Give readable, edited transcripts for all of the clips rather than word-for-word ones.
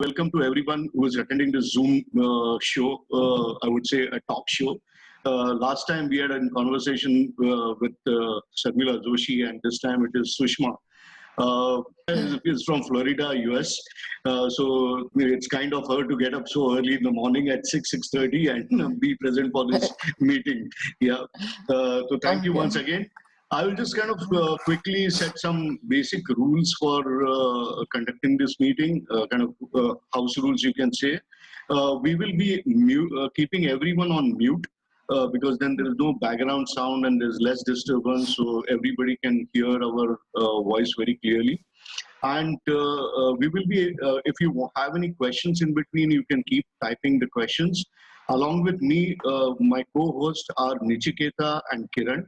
welcome to everyone who is attending the Zoom show. I would say a talk show. Last time we had a conversation with Sharmila Joshi, and this time it is Sushma. Is from Florida, US. So it's kind of her to get up so early in the morning at 6:30 and be present for this meeting. Yeah. So thank you once again. I will just kind of quickly set some basic rules for conducting this meeting, house rules, you can say. We will be keeping everyone on mute because then there is no background sound and there's less disturbance, so everybody can hear our voice very clearly. And we will be, if you have any questions in between, you can keep typing the questions. Along with me, my co-hosts are Nichiketa and Kiran.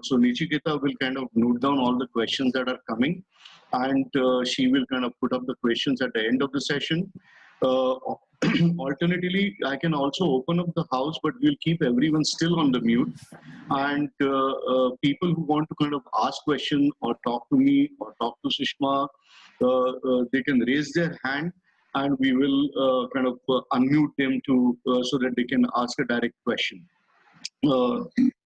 So Nichiketa will kind of note down all the questions that are coming, and she will kind of put up the questions at the end of the session. Alternatively, I can also open up the house, but we'll keep everyone still on the mute. And people who want to kind of ask questions or talk to me or talk to Sushma, they can raise their hand, and we will kind of unmute them to so that they can ask a direct question.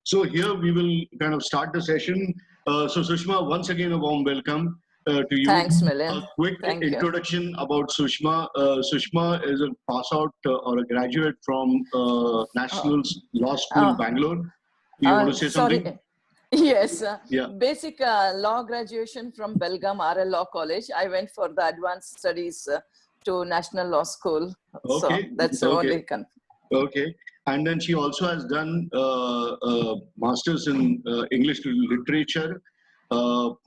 So here we will kind of start the session. So Sushma, once again, a warm welcome to you. Thanks, Milind. A quick introduction about Sushma. Sushma is a pass out or a graduate from National Law School, Bangalore. You want to say something? Yes, yeah. Basic law graduation from Belgaum RL Law College. I went for the advanced studies to National Law School. Okay. So that's the only Okay. And then she also has done masters in English literature. So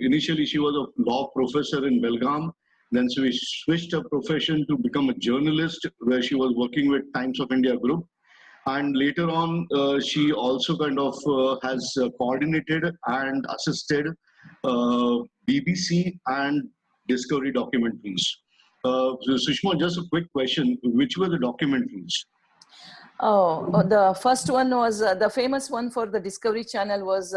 initially she was a law professor in Belgaum. Then she switched her profession to become a journalist, where she was working with Times of India Group. And later on, she also kind of has coordinated and assisted BBC and Discovery documentaries. So Sushma, just a quick question: which were the documentaries? Oh, the first one was the famous one for the Discovery Channel was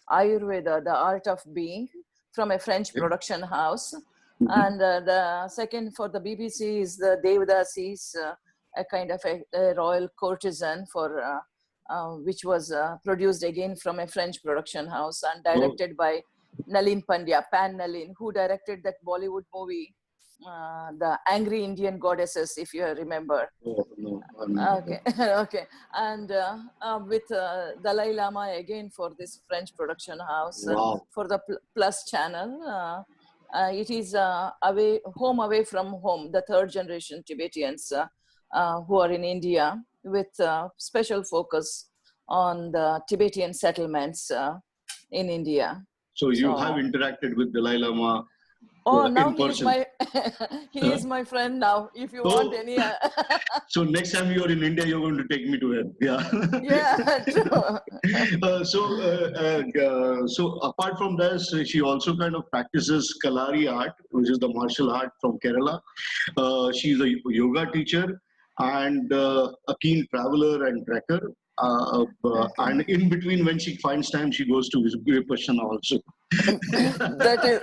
Ayurveda, The Art of Being, from a French production house. Mm-hmm. And the second for the BBC is the Devadasis, a kind of a royal courtesan, for which was produced again from a French production house and directed by Nalin Pandya, Pan Nalin, who directed that Bollywood movie, The Angry Indian Goddesses, if you remember. Oh, no, okay. Okay. And with Dalai Lama again for this French production house. Wow. For the Plus channel. It is away from home, the third generation Tibetans who are in India, with special focus on the Tibetan settlements in India. So you have interacted with Dalai Lama. Oh, now he is my he is my friend now. If you want any. So next time you are in India, you're going to take me to him. Yeah. Yeah. True. So apart from this, she also kind of practices Kalari art, which is the martial art from Kerala. She's a yoga teacher and a keen traveler and trekker. And in between, when she finds time, she goes to Vipassana also. That is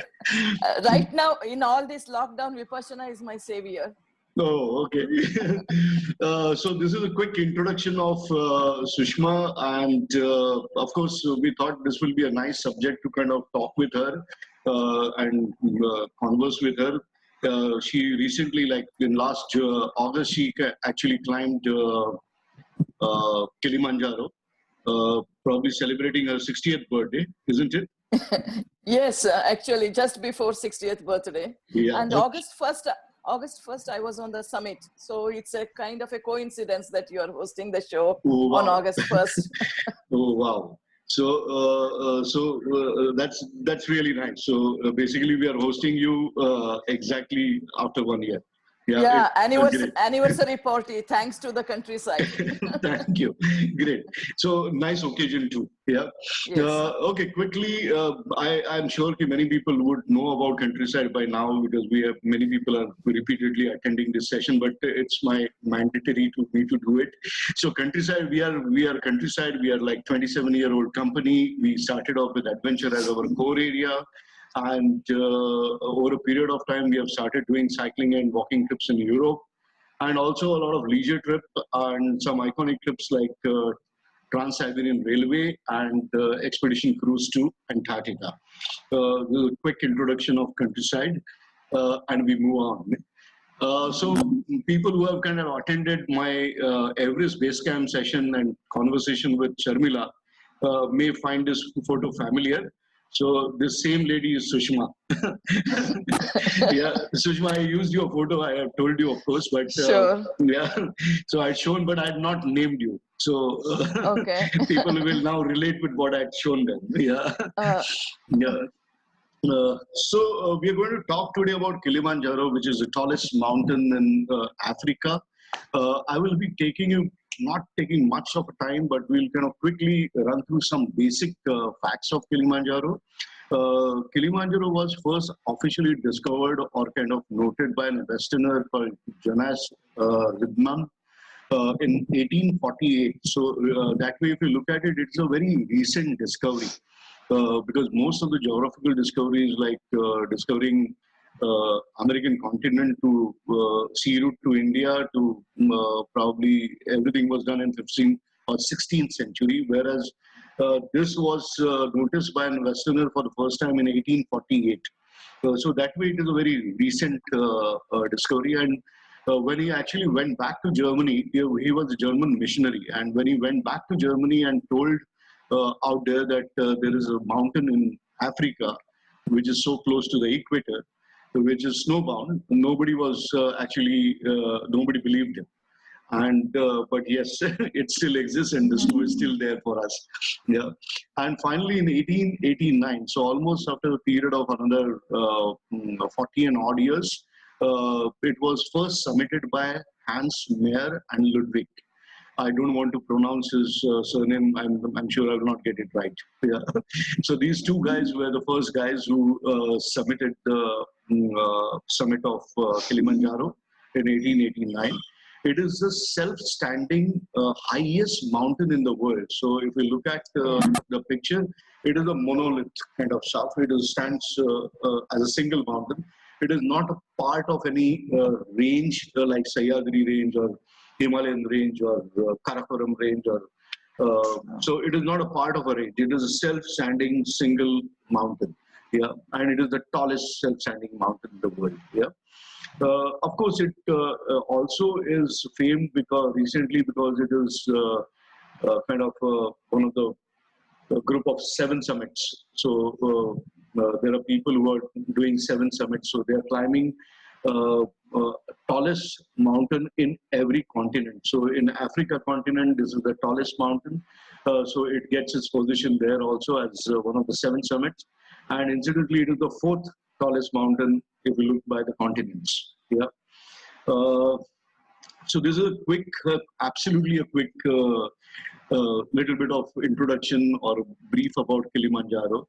right now in all this lockdown, Vipassana is my savior. Oh, okay. So this is a quick introduction of Sushma, and of course we thought this will be a nice subject to kind of talk with her and converse with her. She recently, like in last August, she actually climbed Kilimanjaro, probably celebrating her 60th birthday, isn't it? Yes, actually, just before 60th birthday. Yeah. And August 1st, I was on the summit. So it's a kind of a coincidence that you are hosting the show on August 1st. Oh, wow. So, that's really nice. So basically, we are hosting you exactly after 1 year. Yeah, anniversary party, thanks to the countryside. Thank you. Great. So nice occasion too. Yeah. Yes. Okay, quickly, I'm sure many people would know about countryside by now, because we have many people are repeatedly attending this session, but it's mandatory to me to do it. So countryside, we are countryside. We are like 27-year-old company. We started off with adventure as our core area. And over a period of time, we have started doing cycling and walking trips in Europe, and also a lot of leisure trip and some iconic trips like Trans-Siberian Railway and expedition cruise to Antarctica. With a quick introduction of countryside, and we move on. So people who have kind of attended my Everest Base Camp session and conversation with Sharmila may find this photo familiar. So this same lady is Sushma. Yeah, Sushma, I used your photo. I have told you, of course, but Sure. yeah. So I'd shown, but I had not named you. So Okay. people will now relate with what I'd shown them. Yeah, yeah. So we are going to talk today about Kilimanjaro, which is the tallest mountain in Africa. I will be not taking much of a time, but we'll kind of quickly run through some basic facts of Kilimanjaro. Kilimanjaro was first officially discovered or kind of noted by an Westerner called Jonas Ridman in 1848. So that way, if you look at it, it's a very recent discovery. Because most of the geographical discoveries, like discovering American continent to sea route to India, to probably everything was done in 15th or 16th century, whereas this was noticed by an Westerner for the first time in 1848. So that way, it is a very recent discovery. And when he actually went back to Germany, he was a German missionary, and when he went back to Germany and told out there that there is a mountain in Africa which is so close to the equator, which is snowbound. Nobody was nobody believed him. And but yes, it still exists, and the snow is still there for us. Yeah. And finally, in 1889, so almost after a period of another 40 and odd years, it was first submitted by Hans Meyer and Ludwig. I don't want to pronounce his surname. I'm sure I will not get it right. Yeah. So these two guys were the first guys who submitted the summit of Kilimanjaro in 1889. It is the self-standing highest mountain in the world. So if we look at the picture, it is a monolith kind of stuff. It stands as a single mountain. It is not a part of any range like Sahyadri range or Himalayan range or Karakoram range, or so it is not a part of a range. It is a self-standing single mountain. Yeah, and it is the tallest self-standing mountain in the world. Yeah. Of course, it also is famed because it is kind of one of the group of 7 summits. So there are people who are doing 7 summits. So they are climbing tallest mountain in every continent. So in Africa continent, this is the tallest mountain. So it gets its position there also as one of the 7 summits. And incidentally, it is the 4th tallest mountain if you look by the continents. Yeah. So this is a quick, absolutely a quick little bit of introduction or brief about Kilimanjaro.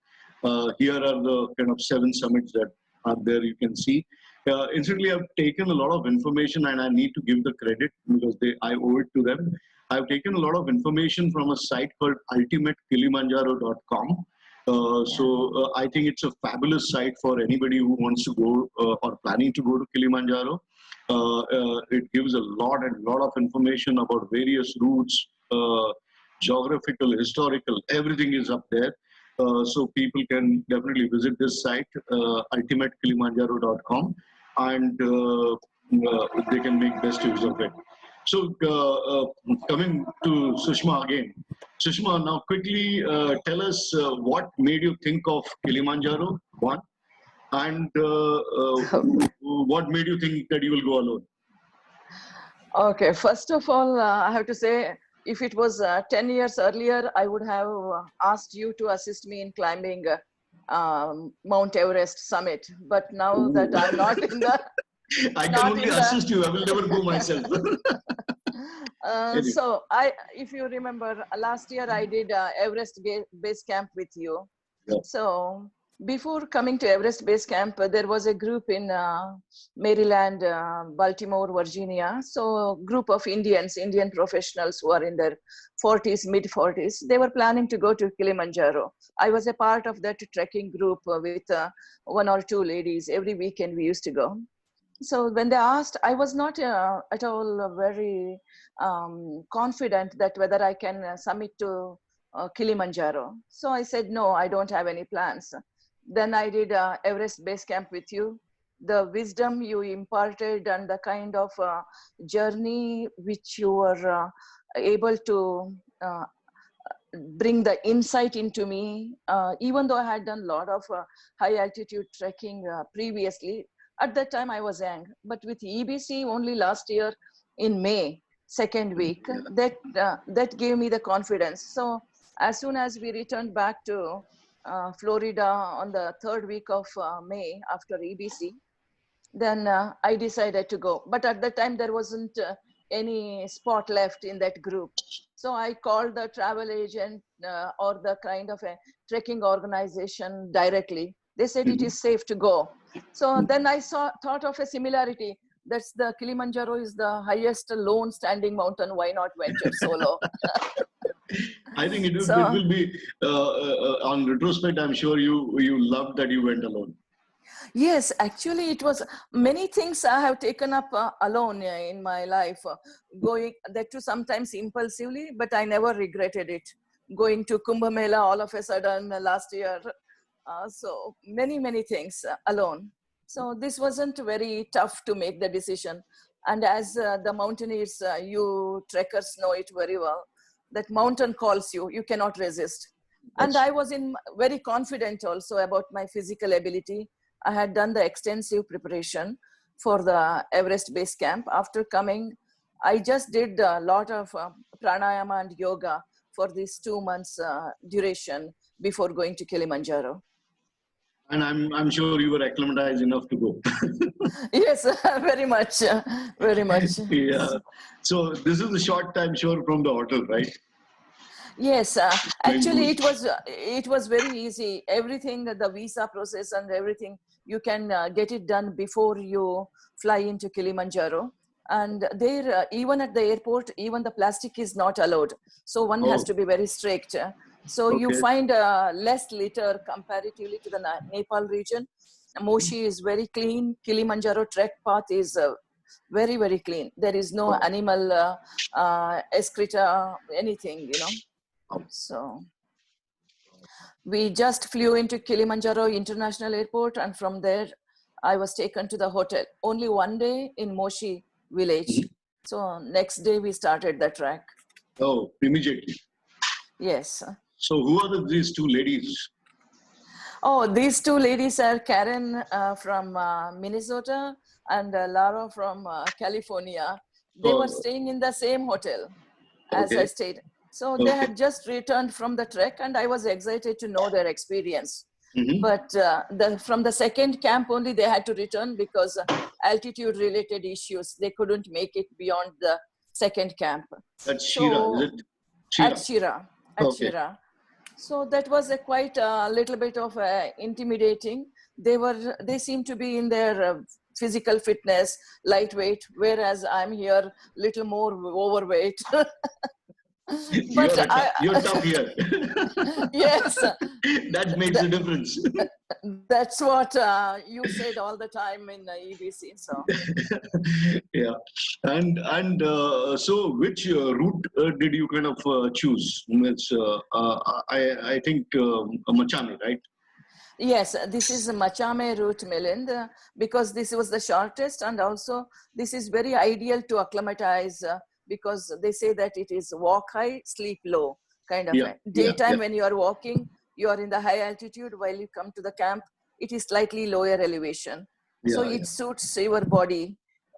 Here are the kind of 7 summits that are there, you can see. Incidentally, I've taken a lot of information, and I need to give the credit because I owe it to them. I've taken a lot of information from a site called ultimatekilimanjaro.com. I think it's a fabulous site for anybody who wants to go or planning to go to Kilimanjaro. It gives a lot of information about various routes, geographical, historical, everything is up there. So people can definitely visit this site, ultimatekilimanjaro.com, and they can make best use of it. So coming to Sushma again. Sushma, now quickly tell us what made you think of Kilimanjaro, one, and what made you think that you will go alone? Okay, first of all, I have to say, if it was 10 years earlier, I would have asked you to assist me in climbing Mount Everest summit. But now that I'm not in the... I can only assist you. I will never go myself. So if you remember, last year I did Everest base camp with you. Yeah. So Before coming to Everest Base Camp, there was a group in Maryland, Baltimore, Virginia. So a group of Indian professionals who are in their 40s, mid 40s, they were planning to go to Kilimanjaro. I was a part of that trekking group with one or two ladies. Every weekend we used to go. So when they asked, I was not at all very confident that whether I can summit to Kilimanjaro. So I said, no, I don't have any plans. Then I did Everest Base Camp with you. The wisdom you imparted and the kind of journey which you were able to bring the insight into me, even though I had done a lot of high altitude trekking previously. At that time I was young, but with EBC only last year in May, second week, that gave me the confidence. So as soon as we returned back to Florida on the third week of May after EBC, then I decided to go. But at that time there wasn't any spot left in that group. So I called the travel agent or the kind of a trekking organization directly. They said it is safe to go. So then I thought of a similarity. That's the Kilimanjaro is the highest lone standing mountain. Why not venture solo? I think it will be, on retrospect, I'm sure you loved that you went alone. Yes, actually it was many things I have taken up alone in my life, going that too sometimes impulsively, but I never regretted it. Going to Kumbh Mela all of a sudden last year. So many things alone. So this wasn't very tough to make the decision. And as the mountaineers, you trekkers know it very well, that mountain calls you, you cannot resist. And I was very confident also about my physical ability. I had done the extensive preparation for the Everest Base Camp. After coming, I just did a lot of pranayama and yoga for these 2 months duration before going to Kilimanjaro. And I'm sure you were acclimatized enough to go. Yes, very much, very much. Yeah. So this is a short time, sure, from the hotel, right? Yes, actually it was very easy. Everything, the visa process and everything, you can get it done before you fly into Kilimanjaro. And there, even at the airport, even the plastic is not allowed. So one has to be very strict. So you find less litter comparatively to the Nepal region. Moshi is very clean. Kilimanjaro trek path is very clean. There is no animal excreta, anything, you know. So we just flew into Kilimanjaro International Airport, and from there I was taken to the hotel. Only one day in Moshi village. So next day we started the trek. Oh, immediately. Yes. So who are these two ladies? Oh, these two ladies are Karen from Minnesota and Lara from California. They were staying in the same hotel as I stayed. So they had just returned from the trek, and I was excited to know their experience. But from the second camp only they had to return because altitude related issues. They couldn't make it beyond the second camp. At Shira, is it? Shira. At Shira. So that was quite a little bit of intimidating. They seemed to be in their physical fitness, lightweight, whereas I'm here little more overweight. But you're tough here. Yes. That makes a difference. That's what you said all the time in EBC. So. Yeah. And so which route did you kind of choose? It's, I think Machame, right? Yes, this is Machame route, Milind, because this was the shortest, and also this is very ideal to acclimatize because they say that it is walk high, sleep low kind of daytime. When you are walking, you are in the high altitude. While you come to the camp, it is slightly lower elevation. So it suits your body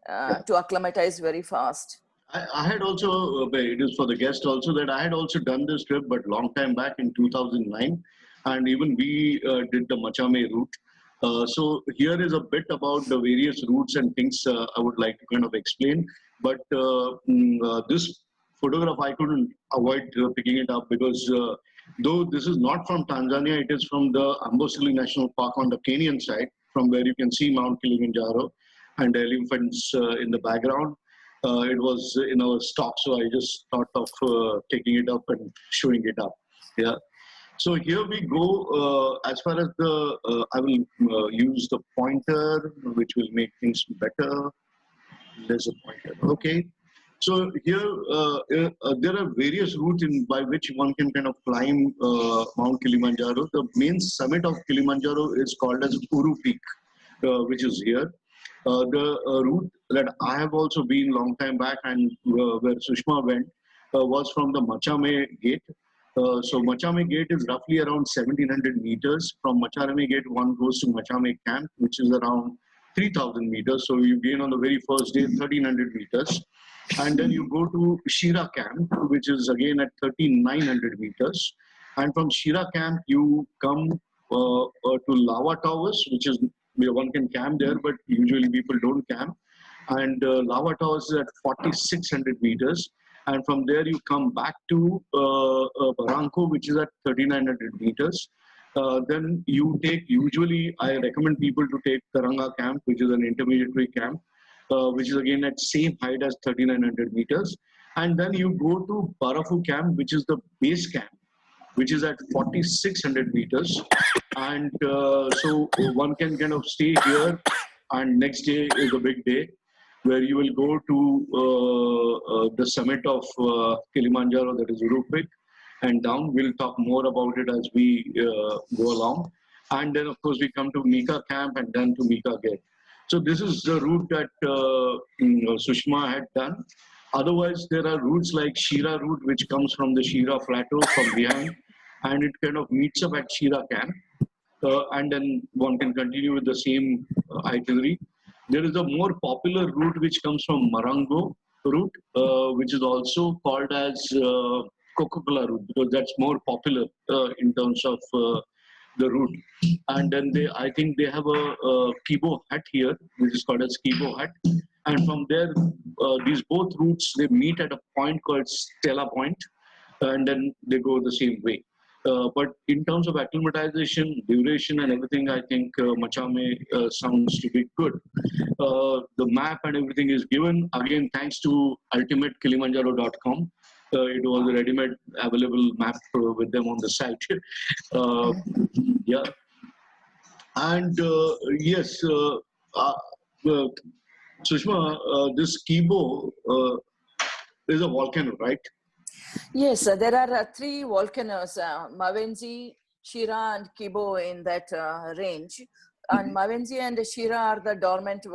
to acclimatize very fast. I had also, it is for the guest also, that I had also done this trip, but long time back in 2009. And even we did the Machame route. So here is a bit about the various routes and things I would like to kind of explain. But this photograph, I couldn't avoid picking it up because Though this is not from Tanzania, it is from the Amboseli National Park on the Kenyan side, from where you can see Mount Kilimanjaro and elephants in the background. It was in our stock, so I just thought of taking it up and showing it up. Yeah. So here we go. As far as the, I will use the pointer, which will make things better. There's a pointer. Okay. So here there are various routes by which one can kind of climb Mount Kilimanjaro. The main summit of Kilimanjaro is called as Uru Peak, which is here. The route that I have also been long time back and where Sushma went was from the Machame Gate. So Machame Gate is roughly around 1700 meters. From Machame Gate, one goes to Machame Camp, which is around 3000 meters. So you gain on the very first day 1300 meters. And then you go to Shira Camp, which is again at 3900 meters. And from Shira Camp, you come to Lava Towers, which is where one can camp there, but usually people don't camp. And Lava Towers is at 4600 meters. And from there, you come back to Barranco, which is at 3900 meters. Then you take, usually I recommend people to take Taranga Camp, which is an intermediary camp, which is again at same height as 3900 meters. And then you go to Barafu Camp, which is the base camp, which is at 4600 meters. And so one can kind of stay here, and next day is a big day where you will go to the summit of Kilimanjaro, that is Uru Peak, and down. We'll talk more about it as we go along. And then, of course, we come to Mika Camp and then to Mika Gate. So this is the route that Sushma had done. Otherwise, there are routes like Shira route, which comes from the Shira Plateau from behind, and it kind of meets up at Shira Camp. And then one can continue with the same itinerary. There is a more popular route which comes from Marango route, which is also called as Coca-Cola route, because that's more popular in terms of the route. And then I think they have a Kibo Hut here, which is called as Kibo Hut. And from there, these both routes, they meet at a point called Stella Point, and then they go the same way. But in terms of acclimatization, duration, and everything, I think Machame sounds to be good. The map and everything is given, again, thanks to ultimatekilimanjaro.com. It was a ready-made available map with them on the site. Yeah. And yes, Sushma, this Kibo is a volcano, right? Yes, there are three volcanoes, Mawenzi, Shira, and Kibo in that range. And Mawenzi and Shira are the dormant,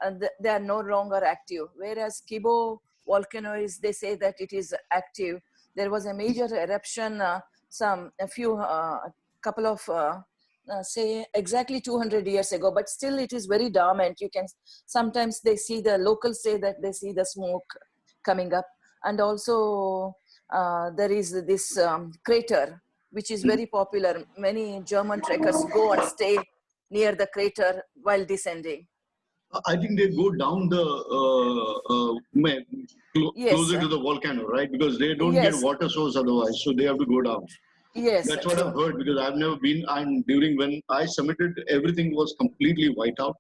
and they are no longer active. Whereas Kibo volcano is, they say that it is active. There was a major eruption couple of, say exactly 200 years ago, but still it is very dormant. You can, sometimes they see, the locals say that they see the smoke coming up. And also there is this crater, which is very popular. Many German trekkers go and stay near the crater while descending. I think they go down the closer to the volcano, right? Because they don't get water source otherwise, so they have to go down. Yes, that's what I've heard, because I've never been. And during when I submitted, everything was completely white out.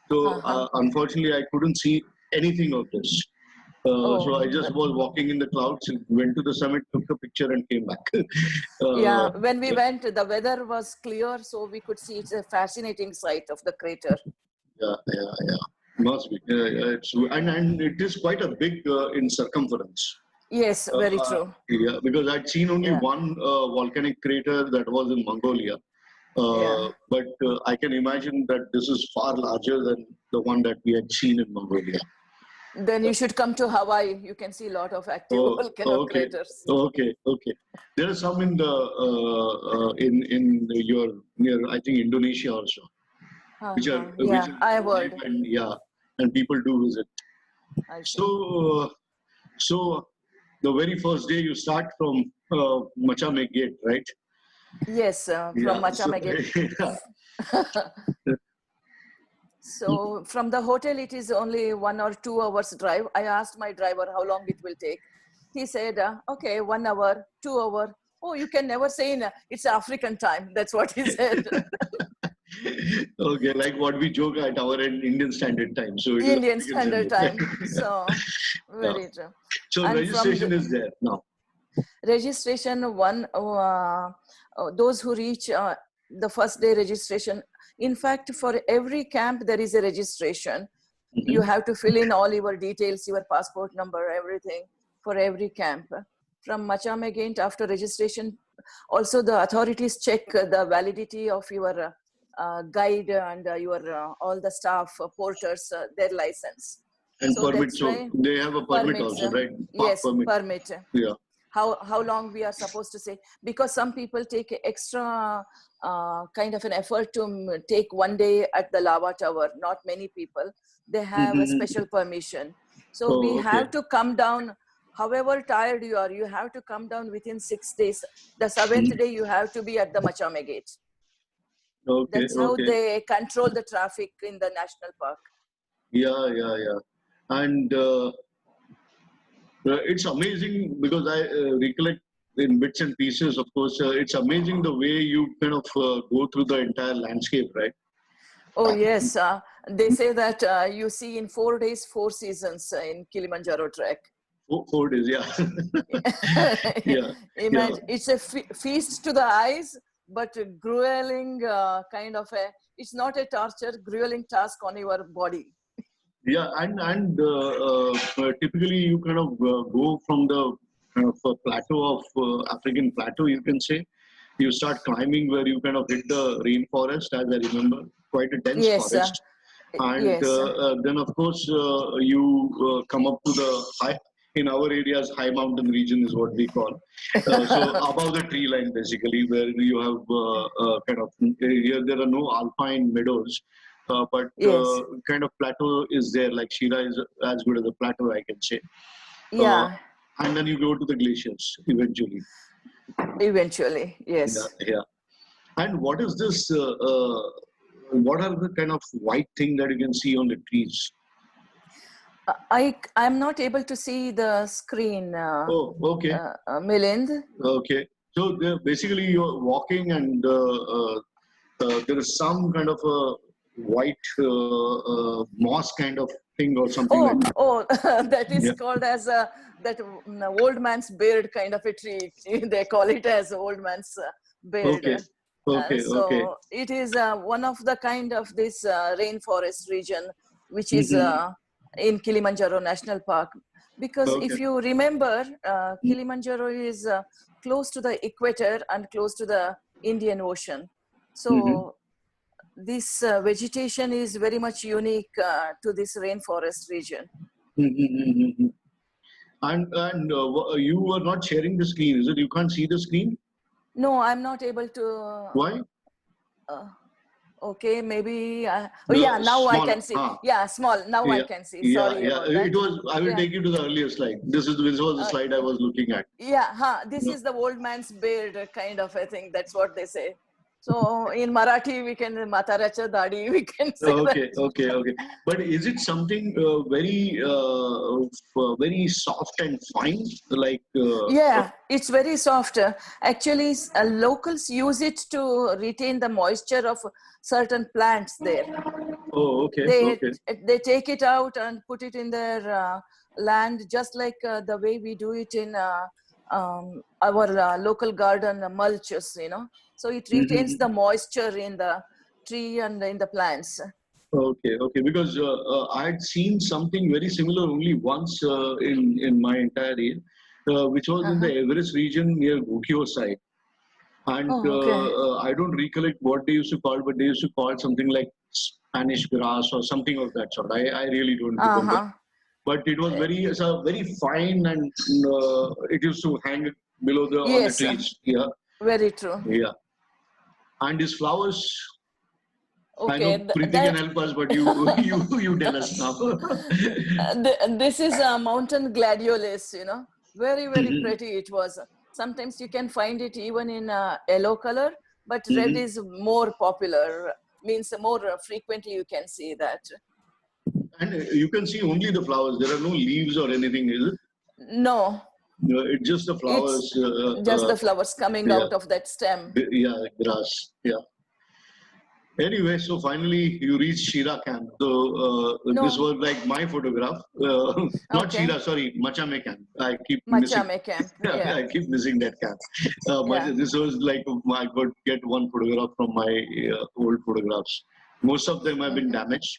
So unfortunately, I couldn't see anything of this. So I just was walking in the clouds, went to the summit, took a picture, and came back. Yeah, when we went, the weather was clear, so we could see it's a fascinating sight of the crater. Yeah. Must be. And it is quite a big in circumference. Yes, very true. Yeah, because I'd seen only one volcanic crater that was in Mongolia. But I can imagine that this is far larger than the one that we had seen in Mongolia. Then you should come to Hawaii. You can see a lot of active volcano craters. Okay. There are some in the in your near, I think, Indonesia also, which are I have heard. And people do visit. So the very first day you start from Machame Gate, right? Yes, from Machame Gate. So from the hotel, it is only 1 or 2 hours drive. I asked my driver how long it will take. He said, okay, 1 hour, 2 hours, Oh, you can never say it's African time. That's what he said. Okay, like what we joke at our end, Indian Standard Time. So it is Indian African Standard Standard Time. So Yeah. very true. So And from registration the is there now. registration, those who reach the first day registration. In fact, for every camp, there is a registration. You have to fill in all your details, your passport number, everything for every camp. From Machame Gate, after registration, also the authorities check the validity of your guide and your all the staff, porters, their license. And So permit, that's so why they have a permit permits, also, right? Park yes, permit. permit. Yeah. How long we are supposed to say, because some people take extra kind of an effort to take one day at the lava tower. Not many people, they have a special permission, so Oh, we okay. have to come down. However tired you are, you have to come down within 6 days. The seventh day you have to be at the Machame Gate. Okay, That's how okay. they control the traffic in the national park. Yeah. And it's amazing because I recollect in bits and pieces, of course, it's amazing the way you kind of go through the entire landscape, right? Oh yes, they say that you see in 4 days 4 seasons in Kilimanjaro trek. 4 days, yeah. Yeah. Imagine, it's a feast to the eyes, but a grueling kind of a, it's not a torture, grueling task on your body. Yeah, and typically you kind of go from the kind of plateau of African plateau, you can say. You start climbing where you kind of hit the rainforest, as I remember, quite a dense Yes, forest. And yes, then, of course, you come up to the high, in our areas, high mountain region is what we call. So above the tree line, basically, where you have kind of, here there are no alpine meadows. But yes, kind of plateau is there, like Shira is as good as a plateau, I can say. yeah, And then you go to the glaciers eventually. eventually, Yeah, yes. yeah. And what is this? What are the kind of white thing that you can see on the trees? I'm not able to see the screen, Oh, okay, Milind. okay. So basically, you're walking, and there is some kind of a white moss kind of thing or something like that. Oh, that is Yeah. called as a that old man's beard kind of a tree. They call it as old man's beard. Okay. Okay. Okay. So it is one of the kind of this rainforest region, which is Mhm. in Kilimanjaro National Park. Because if Okay. you remember, Kilimanjaro is close to the equator and close to the Indian Ocean. Mhm. So this vegetation is very much unique to this rainforest region. Mhm. And you were not sharing the screen, is it? You can't see the screen. No, I'm not able to. Why? Uh, okay, maybe. Oh, yeah, The now I small. can see. Yeah, small. Now I Yeah. can see. Yeah. Sorry Yeah. about It that. was. I will Yeah, take you to the earlier slide. This was the uh, slide I was looking at. yeah. This Yeah. is the old man's beard kind of a thing. That's what they say. So in Marathi, we can Mataracha Dadi. We can say that. Okay. But is it something very soft and fine, like? Yeah, it's very soft. Actually, locals use it to retain the moisture of certain plants there. Oh, okay. they Okay. they take it out and put it in their land, just like the way we do it in our local garden mulches, so it retains the Mhm. moisture in the tree and in the plants. Okay. Because I had seen something very similar only once in my entire area, which was in the Uh-huh. Everest region near Gokyo side. And Oh, okay. I don't recollect what they used to call, but they used to call something like Spanish grass or something of that sort. I really don't remember. Uh-huh. But it was it's a very fine, and it used to hang below the on the Yes, trees. Yeah, very true. yeah. And these flowers, I Okay, know Preeti can help us, but you tell us now. this is a mountain gladiolus, very, very pretty it was. Sometimes you can find it even in yellow color, but red Mhm. is more popular, means more frequently you can see that. And you can see only the flowers. There are no leaves or anything, is it? No, It's just the It's flowers. just the flowers coming Yeah, out of that stem. yeah, grass. Yeah. Anyway, so finally you reached Shira camp. So this No, was like my photograph. Not okay. Shira, sorry, Machame camp. I keep missing. Machame camp. Yeah, I keep missing that camp. But yeah. this was like I could get one photograph from my old photographs. Most of them have been Hmm. damaged,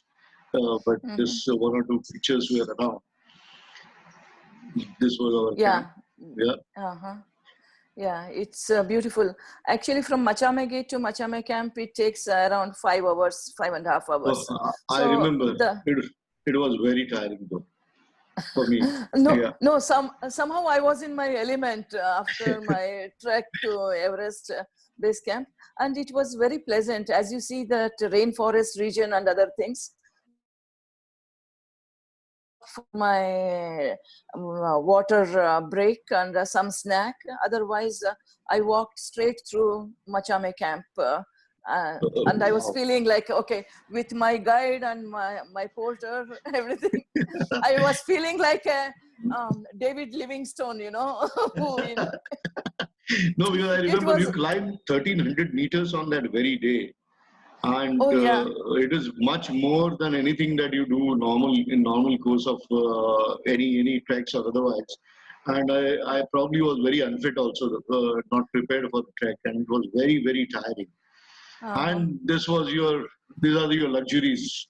but Hmm. this one or two pictures were around. This was our camp. Yeah. Yeah. Uh-huh. Yeah, it's beautiful. Actually, from Machame Gate to Machame camp, it takes around 5 hours, 5.5 hours. I So remember the it was very tiring though for me. no, Yeah. no, somehow I was in my element after my trek to Everest base camp, and it was very pleasant. As you see that rainforest region and other things, for my water break and some snack. Otherwise, I walked straight through Machame camp. And I was Wow. feeling like, okay, with my guide and my porter, everything, I was feeling like a David Livingstone, you know, who No, because I it remember was, you climbed 1300 meters on that very day, and oh yeah, it is much more than anything that you do normal course of any treks or otherwise. And I probably was very unfit also, not prepared for the trek, and it was very tiring. uh-huh. And these are your luxuries.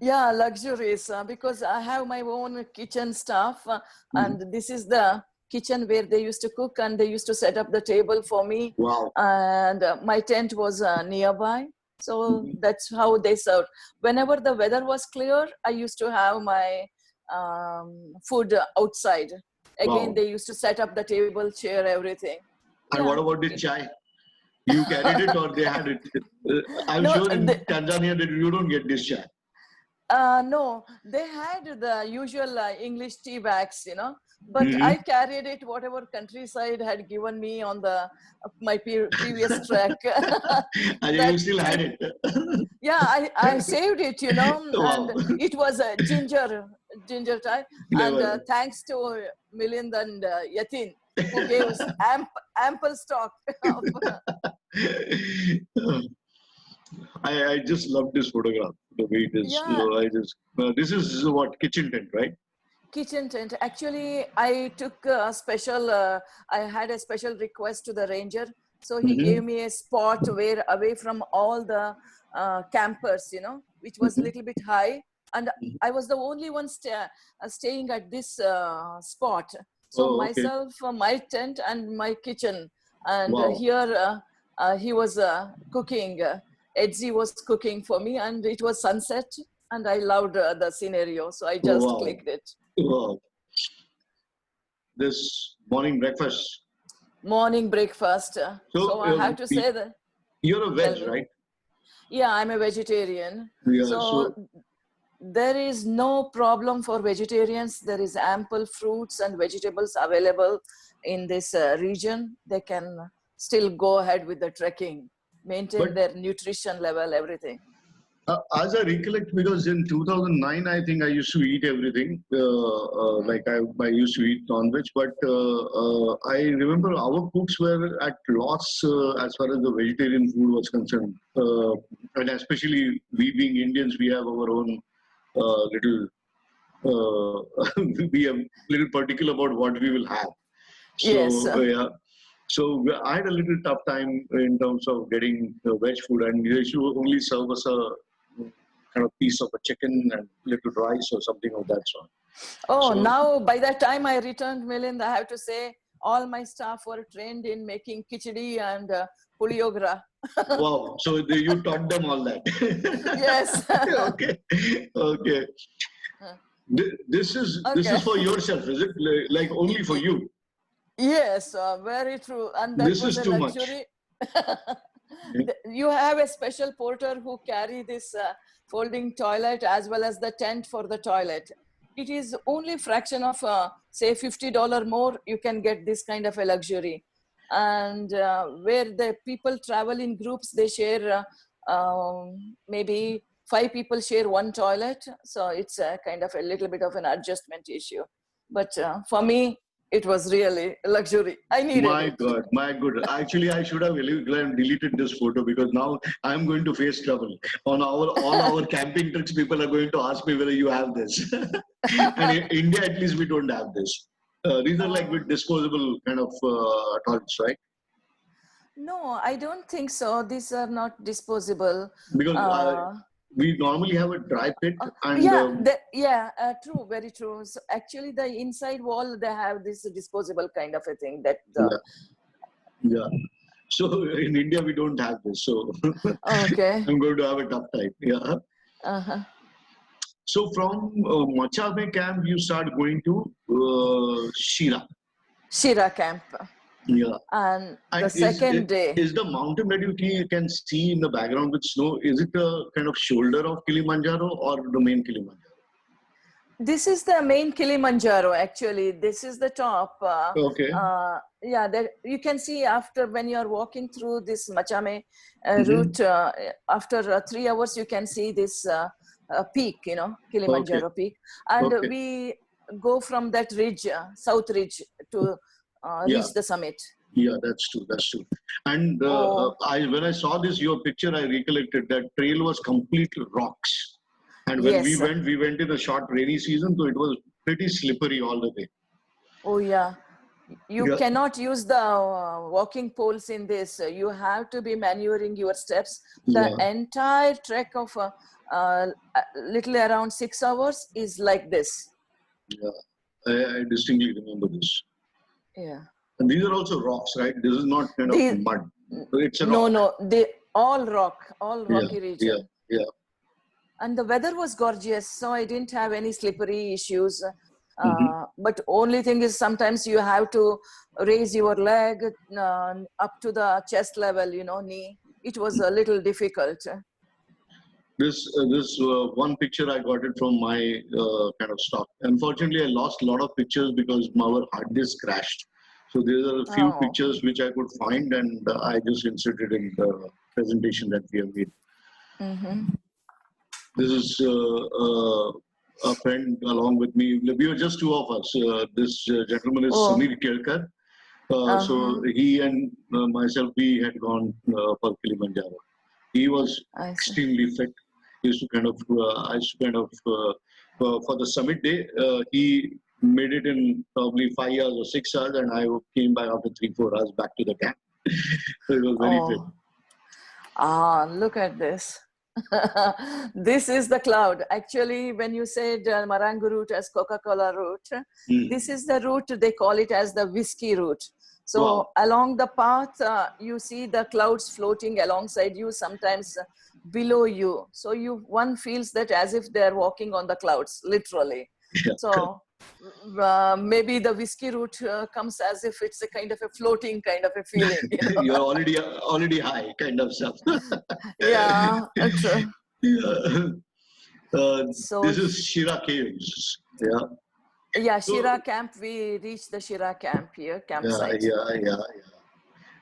Yeah, luxuries because I have my own kitchen stuff, Mhm. and this is the kitchen where they used to cook, and they used to set up the table for me, Wow. and my tent was nearby, so Mhm. that's how they served. Whenever the weather was clear, I used to have my food outside. Again, Wow. they used to set up the table, chair, everything. And what Yeah. about the chai? You carried it or they had it? I'm No, sure in Tanzania that you don't get this chai. no, they had the usual English tea bags, you know, but I Hmm. carried it whatever countryside had given me on the my previous trek. And That you still had it, it. yeah, I saved it, you know, Wow. and it was a ginger tie, and Never. thanks to Milind and Yatin who gave us ample stock of. I just love this photograph. The way it is. Yeah, This is what kitchen tent, right? kitchen tent. Actually, I took a special, I had a special request to the ranger. So he Mm-hmm. gave me a spot where away from all the campers, you know, which was a Mm-hmm. little bit high. And I was the only one staying at this spot. So Oh, okay. myself, my tent and my kitchen. And Wow. here he was cooking. Edzi was cooking for me and it was sunset and I loved the scenario. So I Oh, just wow. clicked it. Wow. This morning breakfast. Morning breakfast. So So I have to say that, you're a tell veg, me. right? Yeah, I'm a vegetarian. Yeah. So So there is no problem for vegetarians. There is ample fruits and vegetables available in this region. They can still go ahead with the trekking, maintain but their nutrition level, everything. as I recollect, because in 2009, I think I used to eat everything. Mm. Like I used to eat non-veg, but I remember our cooks were at loss as far as the vegetarian food was concerned. And especially we being Indians, we have our own little, we are little particular about what we will have. Yes. So yeah. So I had a little tough time in terms of getting veg food, and they used to only serve us a kind of piece of a chicken and little rice or something of that sort. Oh, So now by the time I returned, Milind, I have to say all my staff were trained in making khichdi and puliogra. wow, so you taught them all that. Yes. Okay, okay. This is Okay. for yourself, is it? Like only for you? Yes, very true. And that This was is a too much. luxury. You have a special porter who carry this folding toilet as well as the tent for the toilet. It is only fraction of say $50 more, you can get this kind of a luxury. And where the people travel in groups, they share maybe 5 people share one toilet. So it's a kind of a little bit of an adjustment issue. But for me, it was really luxury. I needed My it. God, my good. Actually, I should have deleted this photo because now I'm going to face trouble. On all our camping trips, people are going to ask me whether you have this. And in India, at least we don't have this. These are like with disposable kind of toilets, right? No, I don't think so. These are not disposable. Because Uh, we normally have a dry pit and yeah, true, very true. So actually, the inside wall they have this disposable kind of a thing that the. yeah, yeah. So in India, we don't have this. So Okay. I'm going to have a tough time. Yeah. Uh-huh. So from Machame camp, you start going to Shira. Shira camp, Yeah. and the And second day. is the mountain that can see in the background with snow, is it a kind of shoulder of Kilimanjaro or the main Kilimanjaro? This is the main Kilimanjaro, actually. This is the top. Okay. Yeah, that you can see after when you're walking through this Machame Mm-hmm. route, after 3 hours, you can see this peak, Kilimanjaro peak. And Okay. we go from that ridge, South Ridge, to Yeah. reach the summit. Yeah, that's true. That's true. And Oh, when I saw your picture, I recollected that trail was complete rocks. And when yes. we went in a short rainy season, so it was pretty slippery all the way. Oh, yeah. You Yeah. cannot use the walking poles in this. You have to be maneuvering your steps. The Yeah. entire trek of little around 6 hours is like this. Yeah. I distinctly remember this. Yeah. And these are also rocks, right? This is not kind of They, mud. It's a no, rock. no, they all Yeah. rocky Yeah. region. Yeah. And the weather was gorgeous, so I didn't have any slippery issues. Mm-hmm. But only thing is sometimes you have to raise your leg up to the chest level, knee. It was a little difficult. This one picture I got it from my kind of stock. Unfortunately, I lost a lot of pictures because our hard disk crashed. So there are a few Oh. pictures which I could find, and I just inserted in the presentation that we have made. Mm-hmm. This is a friend along with me. We were just two of us. This gentleman is Samir Kelkar. So he and myself, we had gone for Kilimanjaro. He was extremely fit. He used to kind of, for the summit day, he made it in probably 5 hours or 6 hours, and I came back after 3-4 hours back to the camp. So he was very fit. Look at this. This is the cloud. Actually, when you said Marangu route as Coca-Cola route, this is the route, they call it as the whiskey route. So along the path, you see the clouds floating alongside you, sometimes below you. So one feels that as if they're walking on the clouds, literally. Yeah. So maybe the whiskey route comes as if it's a kind of a floating kind of a feeling. You're already high, kind of stuff. Yeah, true. Yeah. So this is Shira Caves. Yeah. Yeah, Shira camp. We reached the Shira camp here, campsite. Yeah.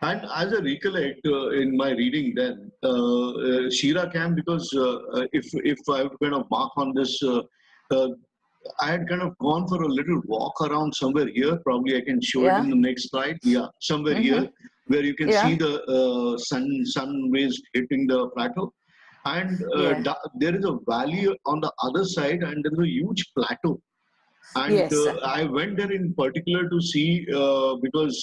And as I recollect in my reading then, Shira camp, because if I would kind of mark on this, I had kind of gone for a little walk around somewhere here. Probably I can show it in the next slide. Yeah, somewhere here where you can see the sun rays hitting the plateau. And there is a valley on the other side, and there is a huge plateau. And I went there in particular to see because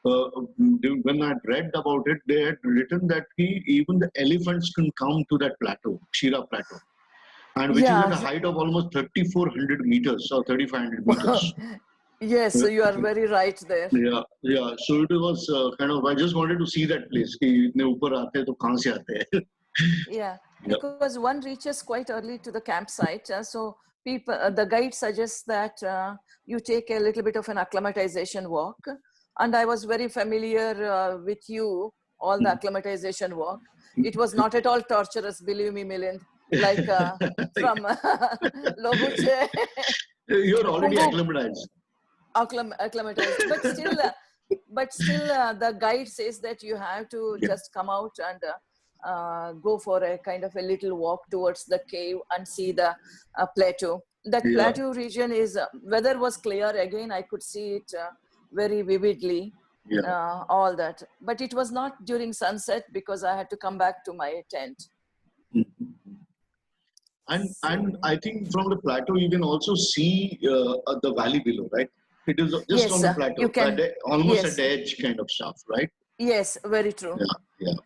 when I read about it, they had written that even the elephants can come to that plateau, Shira Plateau, and which is at a height of almost 3,400 meters or 3,500 meters. Yes, so you are very right there. Yeah. So it was kind of, I just wanted to see that place. कि इतने ऊपर आते हैं तो कहाँ से आते हैं? Yeah, because one reaches quite early to the campsite. So people, the guide suggests that you take a little bit of an acclimatization walk. And I was very familiar with you, all the acclimatization walk. It was not at all torturous, believe me, Milind, like from Lobuche. You're already acclimatized. Acclimatized, but still, the guide says that you have to just come out and go for a kind of a little walk towards the cave and see the plateau. that Yeah. plateau region is, weather was clear again, I could see it very vividly, Yeah. all that. But it was not during sunset because I had to come back to my tent. Mhm. And So, I think from the plateau you can also see the valley below, right? It is just yes, on the you plateau, can, almost at yes, the edge kind of stuff, right? yes, very true. Yeah, yeah.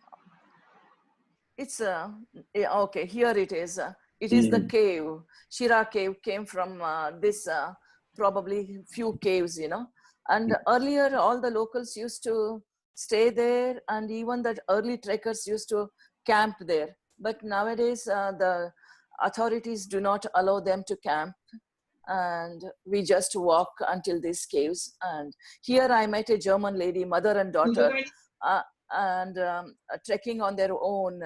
It's yeah, okay, here it is. It is the Mm. cave. Shira cave came from this probably few caves, you know. And earlier, all the locals used to stay there, and even the early trekkers used to camp there. But nowadays, the authorities do not allow them to camp, and we just walk until these caves. And here I met a German lady, mother and daughter, uh, and trekking on their own.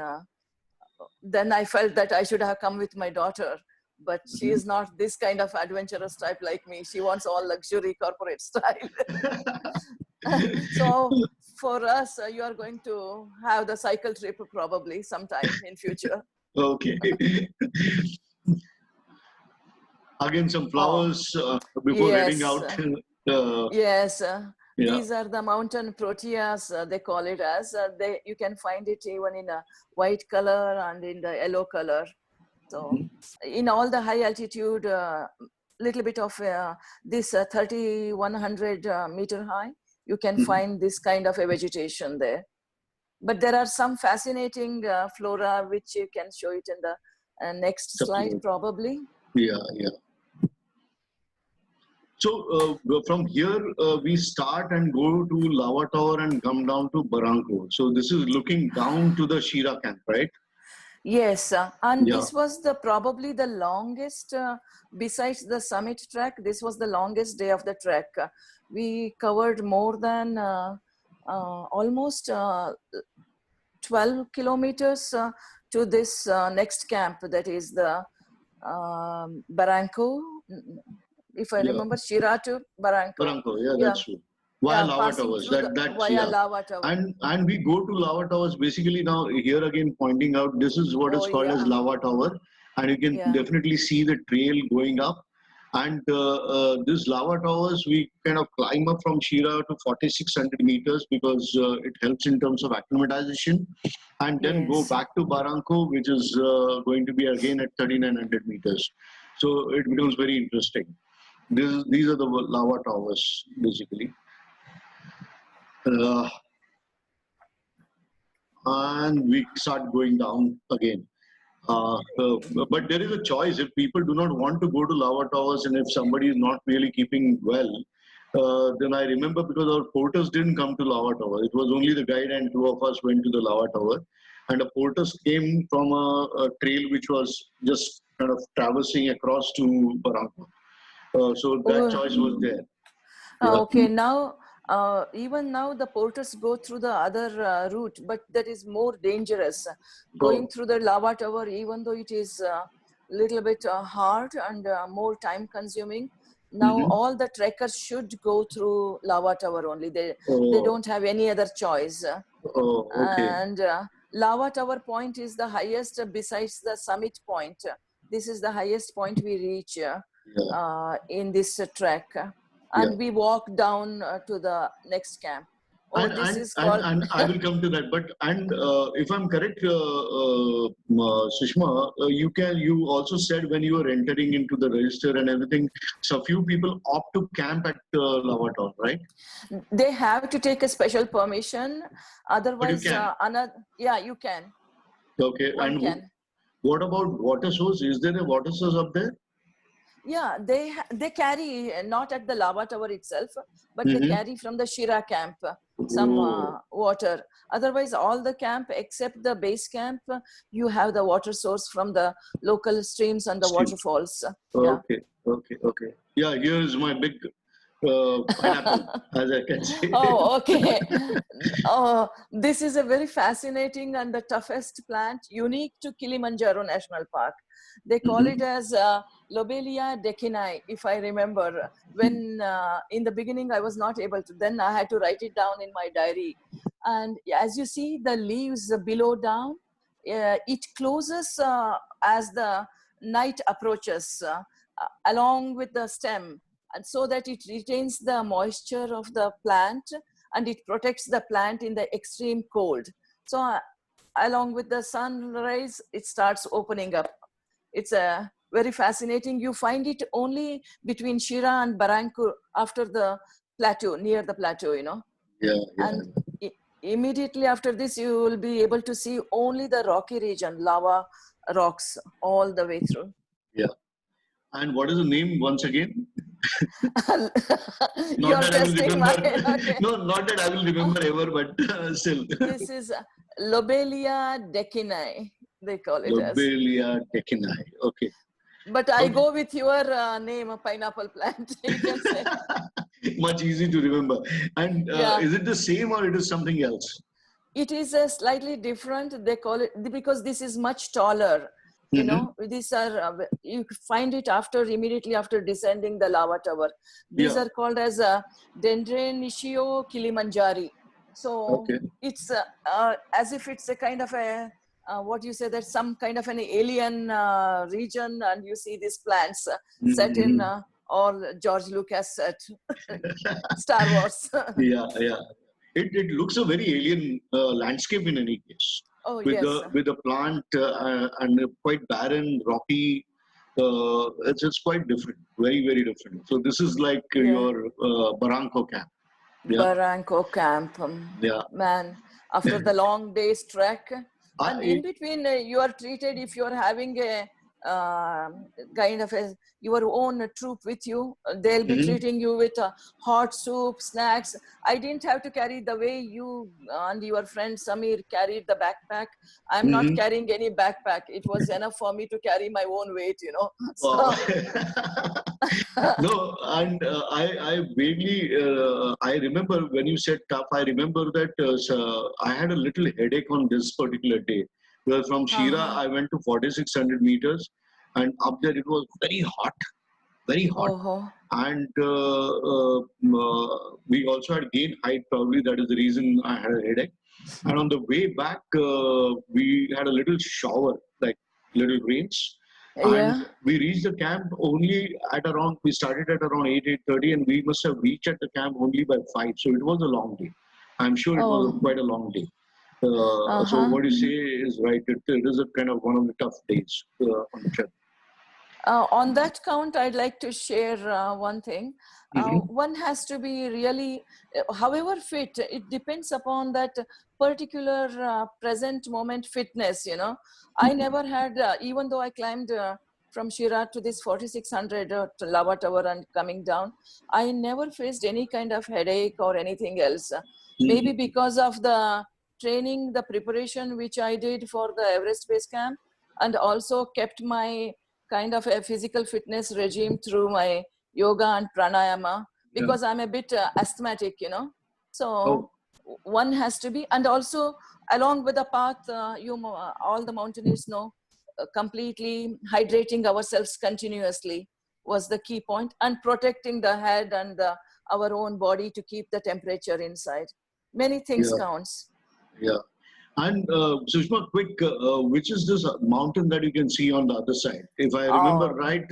Then I felt that I should have come with my daughter, but she is not this kind of adventurous type like me. She wants all luxury corporate style. So for us, you are going to have the cycle trip probably sometime in future. Okay. Again, some Oh, flowers before heading yes. out. Yes, Yeah. these are the mountain proteas, they call it as. You can find it even in a white color and in the yellow color. So in all the high altitude, little bit of this 3,100 meter high, you can Mhm. find this kind of a vegetation there. But there are some fascinating flora which you can show it in the next slide Supplement. probably. Yeah, yeah. So from here we start and go to Lava Tower and come down to Barranco. So this is looking down to the Shira camp, right? Yes, and Yeah. this was the probably the longest, besides the summit trek, this was the longest day of the trek. We covered more than almost 12 kilometers to this next camp, that is the Barranco, if I Yeah. remember, Shira to Barranco. Barranco, yeah, Yeah, that's true. Via yeah, Lava passing Towers. through the That's via yeah. Lava Tower. And we go to Lava Towers basically now here again pointing out this is what Oh, is called as yeah, Lava Tower, and you can yeah. definitely see the trail going up. And this Lava Towers we kind of climb up from Shira to 4,600 meters because it helps in terms of acclimatization, and then go Yes. back to Barranco, which is going to be again at 3,900 meters. So it becomes very interesting. These are the lava towers basically, uh, and we start going down again. But there is a choice. If people do not want to go to lava towers, and if somebody is not really keeping well, then I remember because our porters didn't come to lava tower. It was only the guide and two of us went to the lava tower, and the porters came from a trail which was just kind of traversing across to Barranco. So that Oh, choice was there. Yeah. okay. Now, even now, the porters go through the other route, but that is more dangerous. Going Oh. through the lava tower, even though it is a little bit hard and more time consuming, now Mhm. all the trekkers should go through lava tower only. They Oh, don't have any other choice. oh, okay. And lava tower point is the highest besides the summit point. This is the highest point we reach Yeah, in this trek, yeah. and we walk down to the next camp. Oh, And this and is and called and I will come to that. But and if I'm correct, Sushma, you also said when you were entering into the register and everything, so few people opt to camp at Lavaton, right? they have to take a special permission, But you otherwise can. another, yeah, you can, Okay. one And can. what about water source? Is there a water source up there? Yeah, they carry not at the lava tower itself, but they Mm-hmm. carry from the Shira camp some Oh, water. Otherwise, all the camp except the base camp, you have the water source from the local streams and the stream. waterfalls. Yeah. Okay, okay, okay. Yeah, here's my big pineapple, as I can say. Oh, okay. Oh, this is a very fascinating and the toughest plant, unique to Kilimanjaro National Park. They call it Mhm. as Lobelia decini, if I remember. When in the beginning I was not able to, then I had to write it down in my diary. And as you see, the leaves below down, it closes as the night approaches. along with the stem, and so that it retains the moisture of the plant and it protects the plant in the extreme cold. So along with the sunrise, it starts opening up. It's a very fascinating. You find it only between Shira and Barranco after the plateau, near the plateau, you know. Yeah, yeah. And immediately after this, you will be able to see only the rocky region, lava rocks all the way through. Yeah. And what is the name once again? You are Not that I will testing my, remember. okay. No, not that I will remember ever, but still. This is Lobelia decini, they call it as. Lobelia decini. Okay. But I Okay. go with your name, a pineapple plant, you can say. Much easy to remember. And Yeah. is it the same or it is something else? It is a slightly different, they call it, because this is much taller. You know, these are, you find it immediately after descending the lava tower. These Yeah. are called as Dendronicea kilimanjari. So Okay. it's as if it's a kind of a, what you say, that some kind of an alien region, and you see these plants set in all George Lucas set, Star Wars. Yeah, yeah. It looks a very alien landscape in any case. Oh, With yes. the plant and quite barren, rocky. It's quite different, very, very different. So this is like your Barranco camp. Yeah. Barranco camp. Yeah. Man, after the long day's trek, and in I, between you are treated, if you are having a kind of your own troop with you, they'll be treating you with hot soup, snacks. I didn't have to carry the way you and your friend Samir carried the backpack. I'm not carrying any backpack. It was enough for me to carry my own weight, you know. So, no, and I vaguely, I remember when you said tough, I remember that I had a little headache on this particular day. Because from Shira, I went to 4,600 meters, and up there it was very hot, very hot. And we also had gained height, probably that is the reason I had a headache. And on the way back, we had a little shower, like little rains. And we reached the camp only at around, we started at around 8:30, and we must have reached at the camp only by 5. So it was a long day. I'm sure it was quite a long day. So what you say is right. It is a kind of one of the tough days on the trip. On that count, I'd like to share one thing. One has to be really, however fit, it depends upon that particular present moment fitness, you know. I never had, even though I climbed from Shira to this 4,600 lava tower and coming down, I never faced any kind of headache or anything else. Maybe because of the training, the preparation which I did for the Everest Base Camp, and also kept my kind of a physical fitness regime through my yoga and pranayama, because I'm a bit asthmatic, you know. So one has to be, and also along with the path, all the mountaineers know, completely hydrating ourselves continuously was the key point, and protecting the head and our own body to keep the temperature inside. Many things counts. Yeah. And Sushma, quick, which is this mountain that you can see on the other side? If I remember right,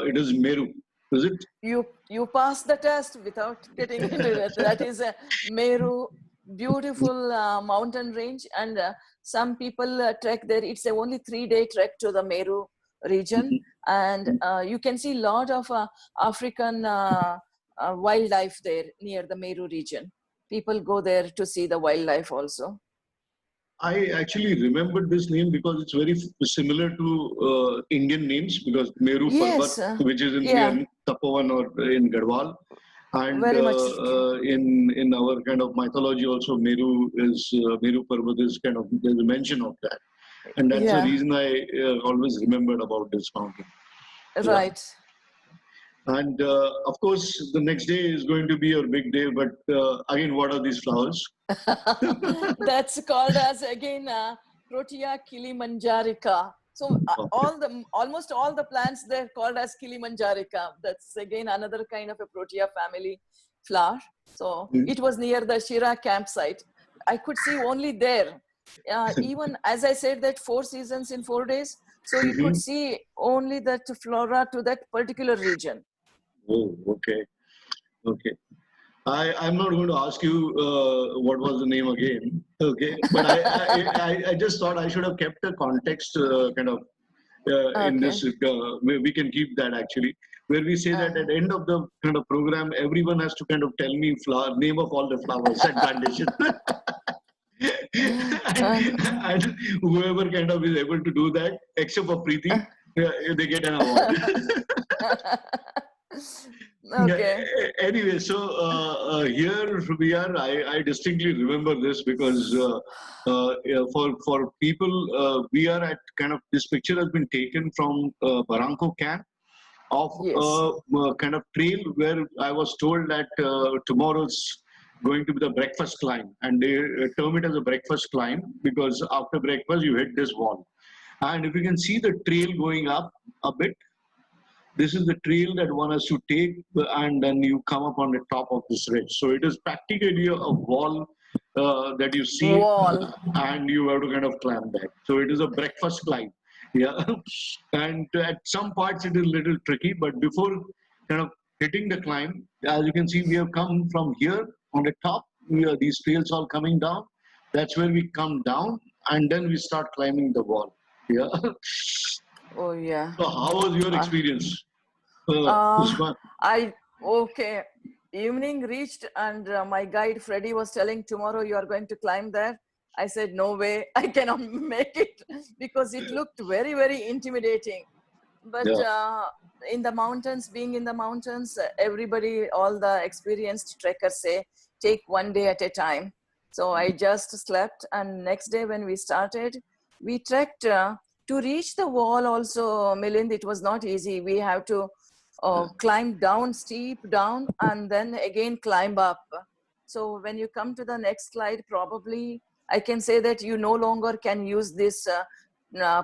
it is Meru, is it? You passed the test without getting into it. That is a Meru, beautiful mountain range, and some people trek there. It's a only 3-day trek to the Meru region, and you can see a lot of African wildlife there near the Meru region. People go there to see the wildlife also. I actually remembered this name because it's very similar to Indian names, because Meru Parbat, which is in Tapovan or in Garhwal. And in our kind of mythology also, Meru Parbat is kind of, there's a mention of that. And that's the reason I always remembered about this mountain. Right. And of course, the next day is going to be your big day. But again, what are these flowers? That's called as, again, Protea kilimanjarica. So almost all the plants, they're called as kilimanjarica. That's again another kind of a Protea family flower. So it was near the Shira campsite. I could see only there. Even as I said that 4 seasons in 4 days, So you could see only that flora to that particular region. Oh, okay. Okay. I'm not going to ask you what was the name again. Okay. But I just thought I should have kept the context kind of in Okay. this. We can keep that actually, where we say that at the end of the kind of program, everyone has to kind of tell me name of all the flowers and plantation. And whoever kind of is able to do that, except for Preeti, they get an award. Yeah, Okay. anyway, so here we are. I distinctly remember this because yeah, for people, we are at kind of this picture has been taken from Barranco camp of Yes. kind of trail where I was told that tomorrow's going to be the breakfast climb, and they term it as a breakfast climb because after breakfast you hit this wall, and if you can see the trail going up a bit, this is the trail that one has to take, and then you come up on the top of this ridge. So it is practically a wall that you see, Wall. and you have to kind of climb that. So it is a breakfast climb. Yeah, and at some parts it is a little tricky, but before kind of hitting the climb, as you can see, we have come from here on the top. These trails all coming down. That's where we come down, and then we start climbing the wall. Yeah. Oh yeah. So how was your Uh, experience, uh, Usman? okay. Evening reached, and my guide Freddy was telling, tomorrow you are going to climb there. I said, no way, I cannot make it because it looked very, very intimidating. But Yeah, in the mountains, being in the mountains, everybody, all the experienced trekkers say, take one day at a time. So I just slept, and next day when we started, we trekked to reach the wall also, Milind, it was not easy. We have to climb down, steep down, and then again climb up. So when you come to the next slide, probably I can say that you no longer can use this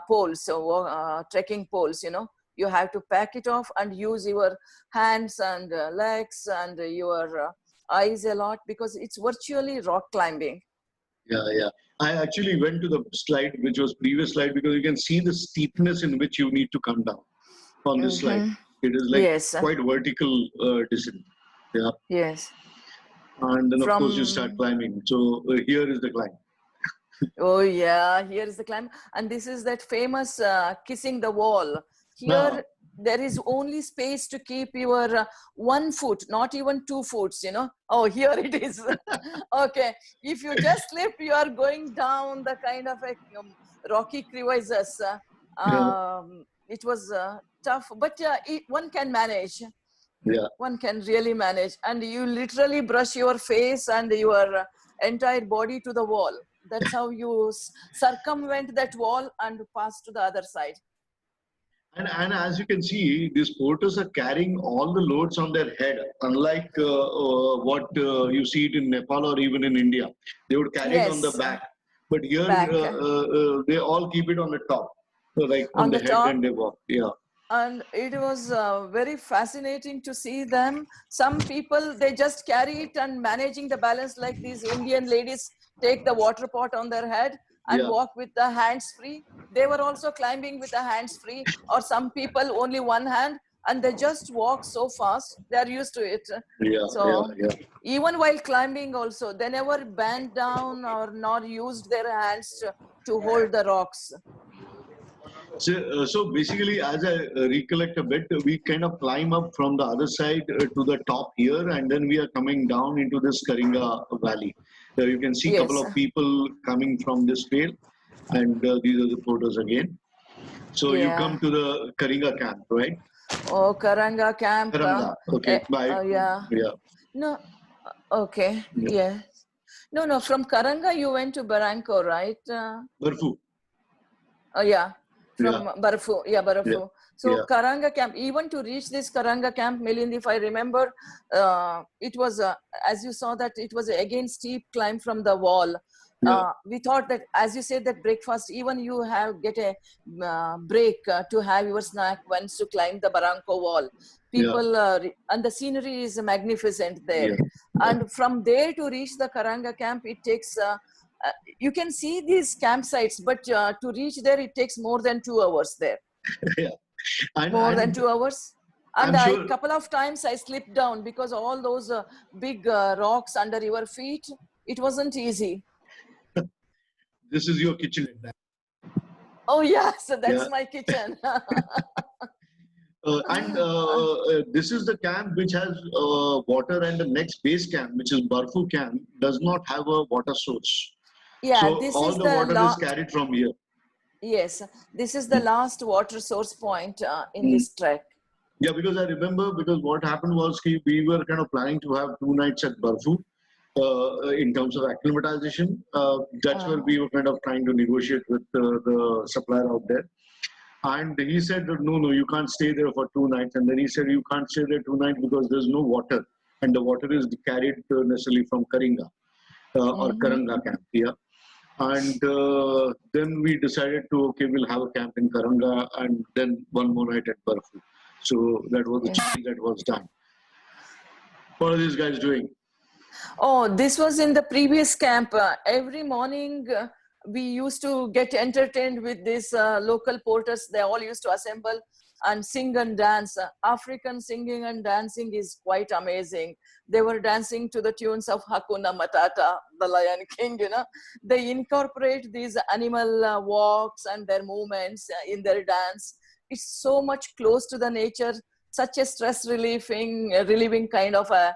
poles, so trekking poles, you know. You have to pack it off and use your hands and legs and your eyes a lot because it's virtually rock climbing. yeah, yeah. I actually went to the slide, which was previous slide, because you can see the steepness in which you need to come down on this slide. Hmm. It is like Yes, quite vertical descent. Yeah, yes. and then of course you start From climbing. So here is the climb. Oh yeah, here is the climb, and this is that famous kissing the wall. Now, Here there is only space to keep your 1 foot, not even 2 foot. You know. Oh, here it is. Okay, if you just slip, you are going down the kind of a rocky crevices. yeah, It was tough, but one can manage. yeah. One can really manage, and you literally brush your face and your entire body to the wall. That's how you circumvent that wall and pass to the other side. And as you can see, these porters are carrying all the loads on their head, unlike what you see it in Nepal or even in India. They would carry it on the Yes, back, but here back they all keep it on the top, so like on on the the head, top. and they walk. Yeah, And it was very fascinating to see them. Some people, they just carry it and managing the balance, like these Indian ladies take the water pot on their head and yeah, walk with the hands free. They were also climbing with the hands free, or some people only one hand, and they just walk so fast. They are used to it. yeah, yeah, So yeah. even while climbing also, they never bent down or nor used their hands to hold the rocks. So basically, as I recollect a bit, we kind of climb up from the other side to the top here, and then we are coming down into this Karinga Valley. You can see a couple Yes, of people coming from this trail, and these are the photos again. So you yeah. come to the Karinga camp, right? Oh, Karanga camp. Karanga. Okay. Bye. Yeah. Yeah. No, okay. Yeah. Yeah. No, no. From Karanga, you went to Barranco, right? Barfu. Oh, yeah. Yeah. From Barfu. Yeah, Yeah. Barfu. So Yeah. Karanga camp, even to reach this Karanga camp, Milind, if I remember, it was, as you saw that it was again steep climb from the wall. Yeah. We thought that, as you said, that breakfast, even you have get a break to have your snack once you climb the Barranco wall. Yeah. People, and the scenery is magnificent there. Yeah. Yeah. And from there to reach the Karanga camp, it takes you can see these campsites, but to reach there, it takes more than 2 hours there. Yeah. More than 2 hours. And I'm a sure couple of times I slipped down because all those big rocks under your feet, it wasn't easy. this is your kitchen. Oh, yeah, so that's Yeah. my kitchen. This is the camp which has water, and the next base camp, which is Barfu camp, does not have a water source. Yeah, So this all is the the water is carried from here. yes, this is the last water source point in Mm. this trek. Yeah, because I remember, because what happened was we were kind of planning to have 2 nights at Barfu in terms of acclimatization. That's where we were kind of trying to negotiate with the supplier out there. And he said, no, you can't stay there for 2 nights. And then he said, you can't stay there 2 nights because there's no water. And the water is carried necessarily from Karinga or Karanga camp here. And then we decided to, okay, we'll have a camp in Karanga and then 1 more night at Barfu. So that was the change that was done. What are these guys doing? Oh, this was in the previous camp. Every morning we used to get entertained with these local porters. They all used to assemble and sing and dance. African singing and dancing is quite amazing. They were dancing to the tunes of Hakuna Matata, the Lion King, you know. They incorporate these animal walks and their movements in their dance. It's so much close to the nature, such a stress relieving kind of a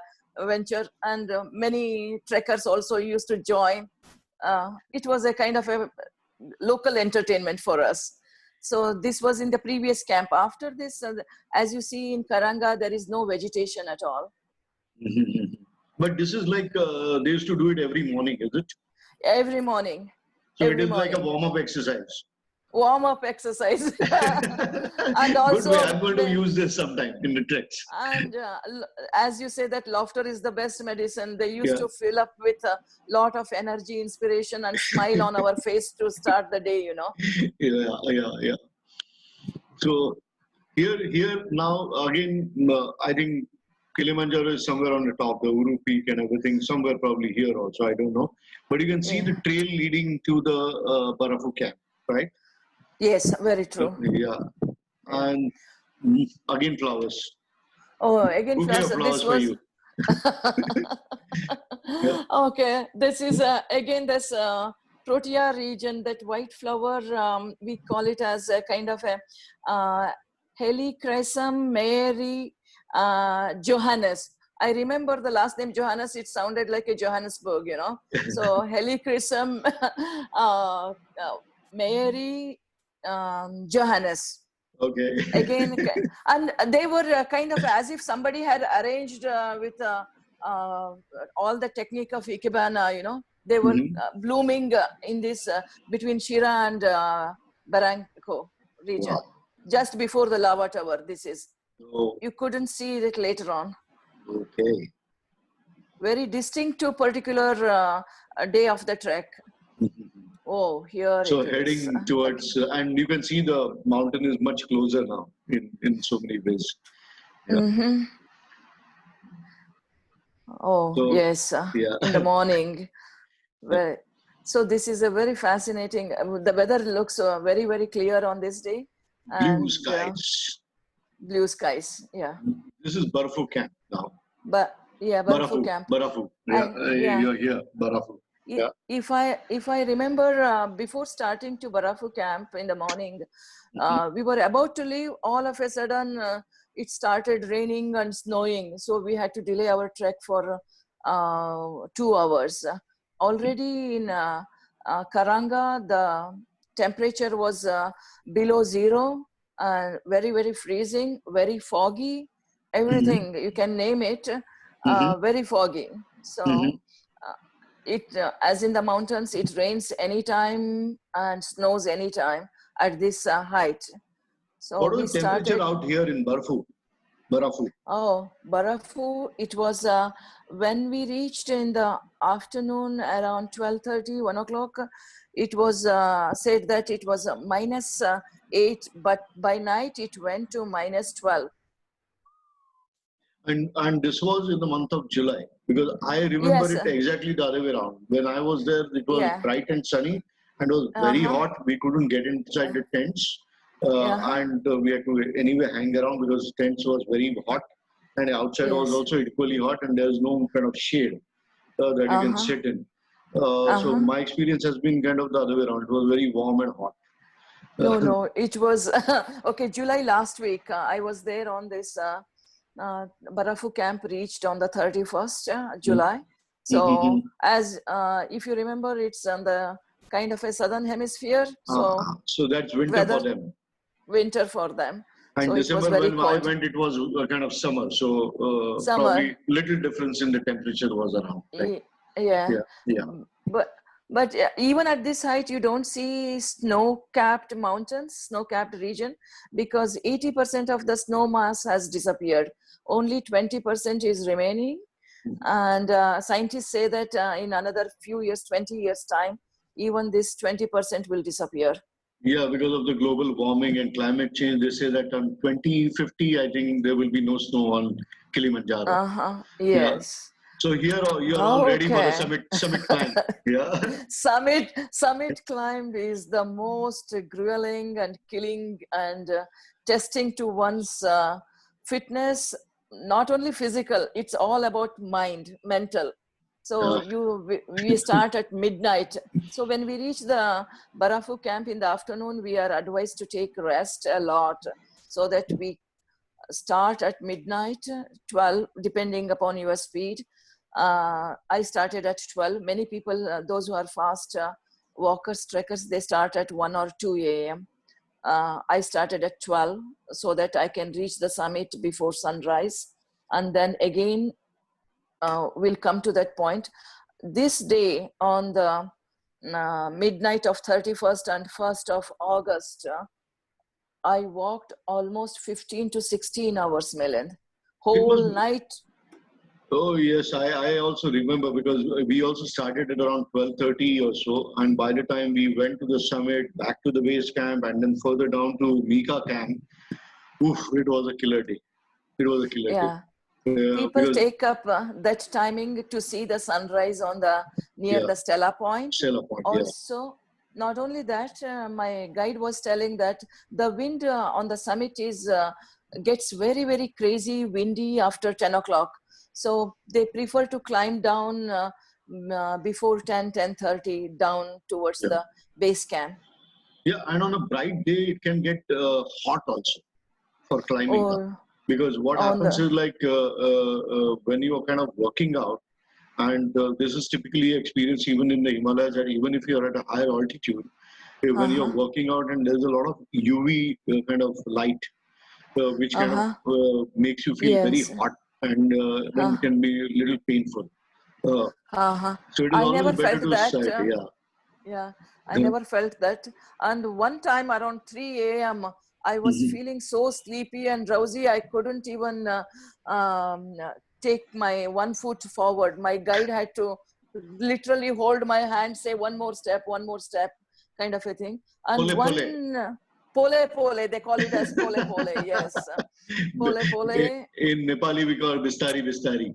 venture, and many trekkers also used to join. It was a kind of a local entertainment for us. So this was in the previous camp. After this, as you see in Karanga, there is no vegetation at all. But this is like they used to do it every morning, is it? Every morning. So every it is morning. like a warm-up exercise. Warm-up exercise. And Good also, way. I'm going to use this sometime in the treks. And as you say that laughter is the best medicine, they used to fill up with a lot of energy, inspiration, and smile on our face to start the day, you know. Yeah. So here now again, I think Kilimanjaro is somewhere on the top, the Uru Peak and everything, somewhere probably here also, I don't know. But you can see the trail leading to the Barafu camp, right? Yes, very true. Yeah. And again flowers. Oh, again flowers. This for was you. Okay, this is again this Protea region, that white flower, we call it as a kind of a Helichrysum mayeri Johannes. I remember the last name Johannes, it sounded like a Johannesburg, you know. So Helichrysum mayeri Johannes. Okay. Again, and they were kind of as if somebody had arranged with all the technique of Ikebana, you know. They were blooming in this between Shira and Barranco region, just before the lava tower. This is. Oh. You couldn't see it later on. Okay. Very distinct to particular day of the trek. Oh, here so it heading is. towards, and you can see the mountain is much closer now in so many ways. Yeah. Oh, so, yes, in the morning. Well, so this is a very fascinating, the weather looks very, very clear on this day. Blue skies. Blue skies, yeah. This is Barafu camp now. But yeah, Barafu camp. Barafu. Yeah, you're here, Barafu. Yeah. If I remember, before starting to Barafu camp in the morning, we were about to leave. All of a sudden, it started raining and snowing, so we had to delay our trek for 2 hours. Already in Karanga, the temperature was below zero, very, very freezing, very foggy, everything, you can name it, very foggy. So it, as in the mountains, it rains anytime and snows anytime at this height. So what was the temperature out here in Barafu? Oh, Barafu, it was when we reached in the afternoon around 12:30, 1 o'clock, it was said that it was -8, but by night it went to -12. And this was in the month of July, because I remember Yes. it exactly the other way around. When I was there, it was Yeah. bright and sunny, and it was very Uh-huh. hot. We couldn't get inside the tents, Uh-huh. and we had to anyway hang around because tents was very hot, and outside was Yes. also equally hot, and there's no kind of shade that you can Uh-huh. sit in. So Uh-huh. my experience has been kind of the other way around. It was very warm and hot. No, it was okay. July last week, I was there on this Barafu camp reached on the 31st July. So, as if you remember, it's on the kind of a southern hemisphere. So, So that's winter for weather them. winter for them. And So, it was December very when I cold. went, it was a kind of summer. So probably Summer, little difference in the temperature was around. Right? yeah. Yeah, yeah. But even at this height, you don't see snow-capped mountains, snow-capped region, because 80% of the snow mass has disappeared. Only 20% is remaining. And scientists say that in another few years, 20 years time, even this 20% will disappear. Yeah, because of the global warming and climate change, they say that on 2050, I think there will be no snow on Kilimanjaro. Uh-huh. Yeah. Yes. So here you're all ready for the Okay. summit climb. Yeah. Summit climb is the most grueling and killing and testing to one's fitness, not only physical, it's all about mental. So we start at midnight. So when we reach the Barafu camp in the afternoon, we are advised to take rest a lot so that we start at midnight, 12, depending upon your speed. I started at 12. Many people, those who are fast walkers, trekkers, they start at 1 or 2 a.m. I started at 12 so that I can reach the summit before sunrise. And then again, we'll come to that point. This day on the midnight of 31st and 1st of August, I walked almost 15 to 16 hours, Milind. It was. Whole night. Oh yes, I also remember because we also started at around 12:30 or so, and by the time we went to the summit, back to the base camp, and then further down to Mika camp, oof, it was a killer day. It was a killer day. Yeah. People Because take up that timing to see the sunrise on the near yeah, the Stella Point. Stella Point, yeah. Also, not only that, my guide was telling that the wind on the summit is gets very, very crazy windy after 10 o'clock. So they prefer to climb down before 10:30 down towards Yeah. the base camp. Yeah, and on a bright day, it can get hot also for climbing up. Or Because what on happens the is like when you are kind of working out, and this is typically experienced even in the Himalayas, and even if you are at a higher altitude, when you're working out and there's a lot of UV kind of light, which kind of makes you feel very yes. hot, and then it can be a little painful. So it is I always never better felt to that. side, yeah. Yeah, I never felt that. And one time around 3 a.m., I was feeling so sleepy and drowsy, I couldn't even take my one foot forward. My guide had to literally hold my hand, say one more step, kind of a thing. And Pole pole. pole, they call it as pole, yes. Pole. In Nepali, we call bistari bistari.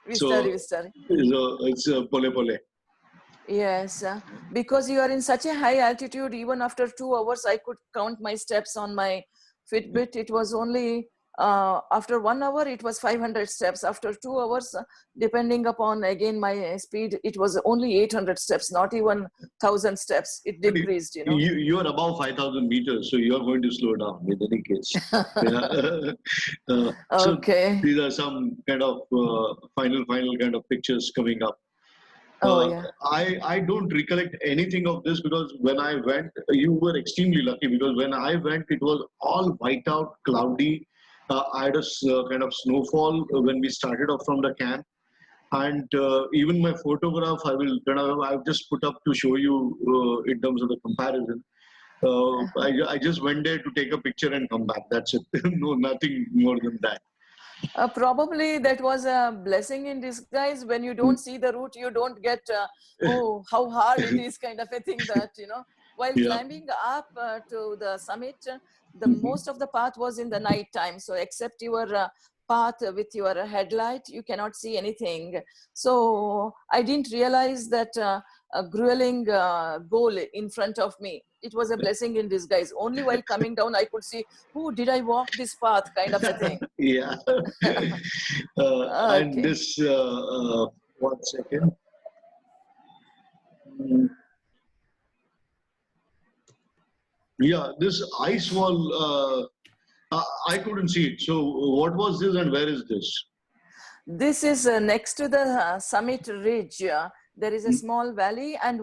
Vistari. So it's pole pole. Yes, because you are in such a high altitude, even after 2 hours, I could count my steps on my Fitbit. It was only after 1 hour, it was 500 steps. After 2 hours, depending upon again my speed, it was only 800 steps, not even 1,000 steps. It decreased, you know. You are above 5,000 meters, so you are going to slow down in any case. Yeah. Okay. So these are some kind of final kind of pictures coming up. Oh, yeah. I don't recollect anything of this because when I went, you were extremely lucky because when I went, it was all white out, cloudy. I had a kind of snowfall when we started off from the camp. And even my photograph, I've just put up to show you in terms of the comparison. I just went there to take a picture and come back. That's it. No, nothing more than that. Probably that was a blessing in disguise. When you don't see the route, you don't get, oh, how hard it is, kind of a thing that, you know. While Yeah. climbing up to the summit, the most of the path was in the night time. So except your path with your headlight, you cannot see anything. So I didn't realize that a grueling goal in front of me. It was a blessing in disguise. Only while coming down, I could see, oh, did I walk this path, kind of a thing. Yeah. And Okay. this, 1 second. Mm, Yeah, this ice wall, I couldn't see it. So, what was this and where is this? This is next to the summit ridge. There is a small valley, and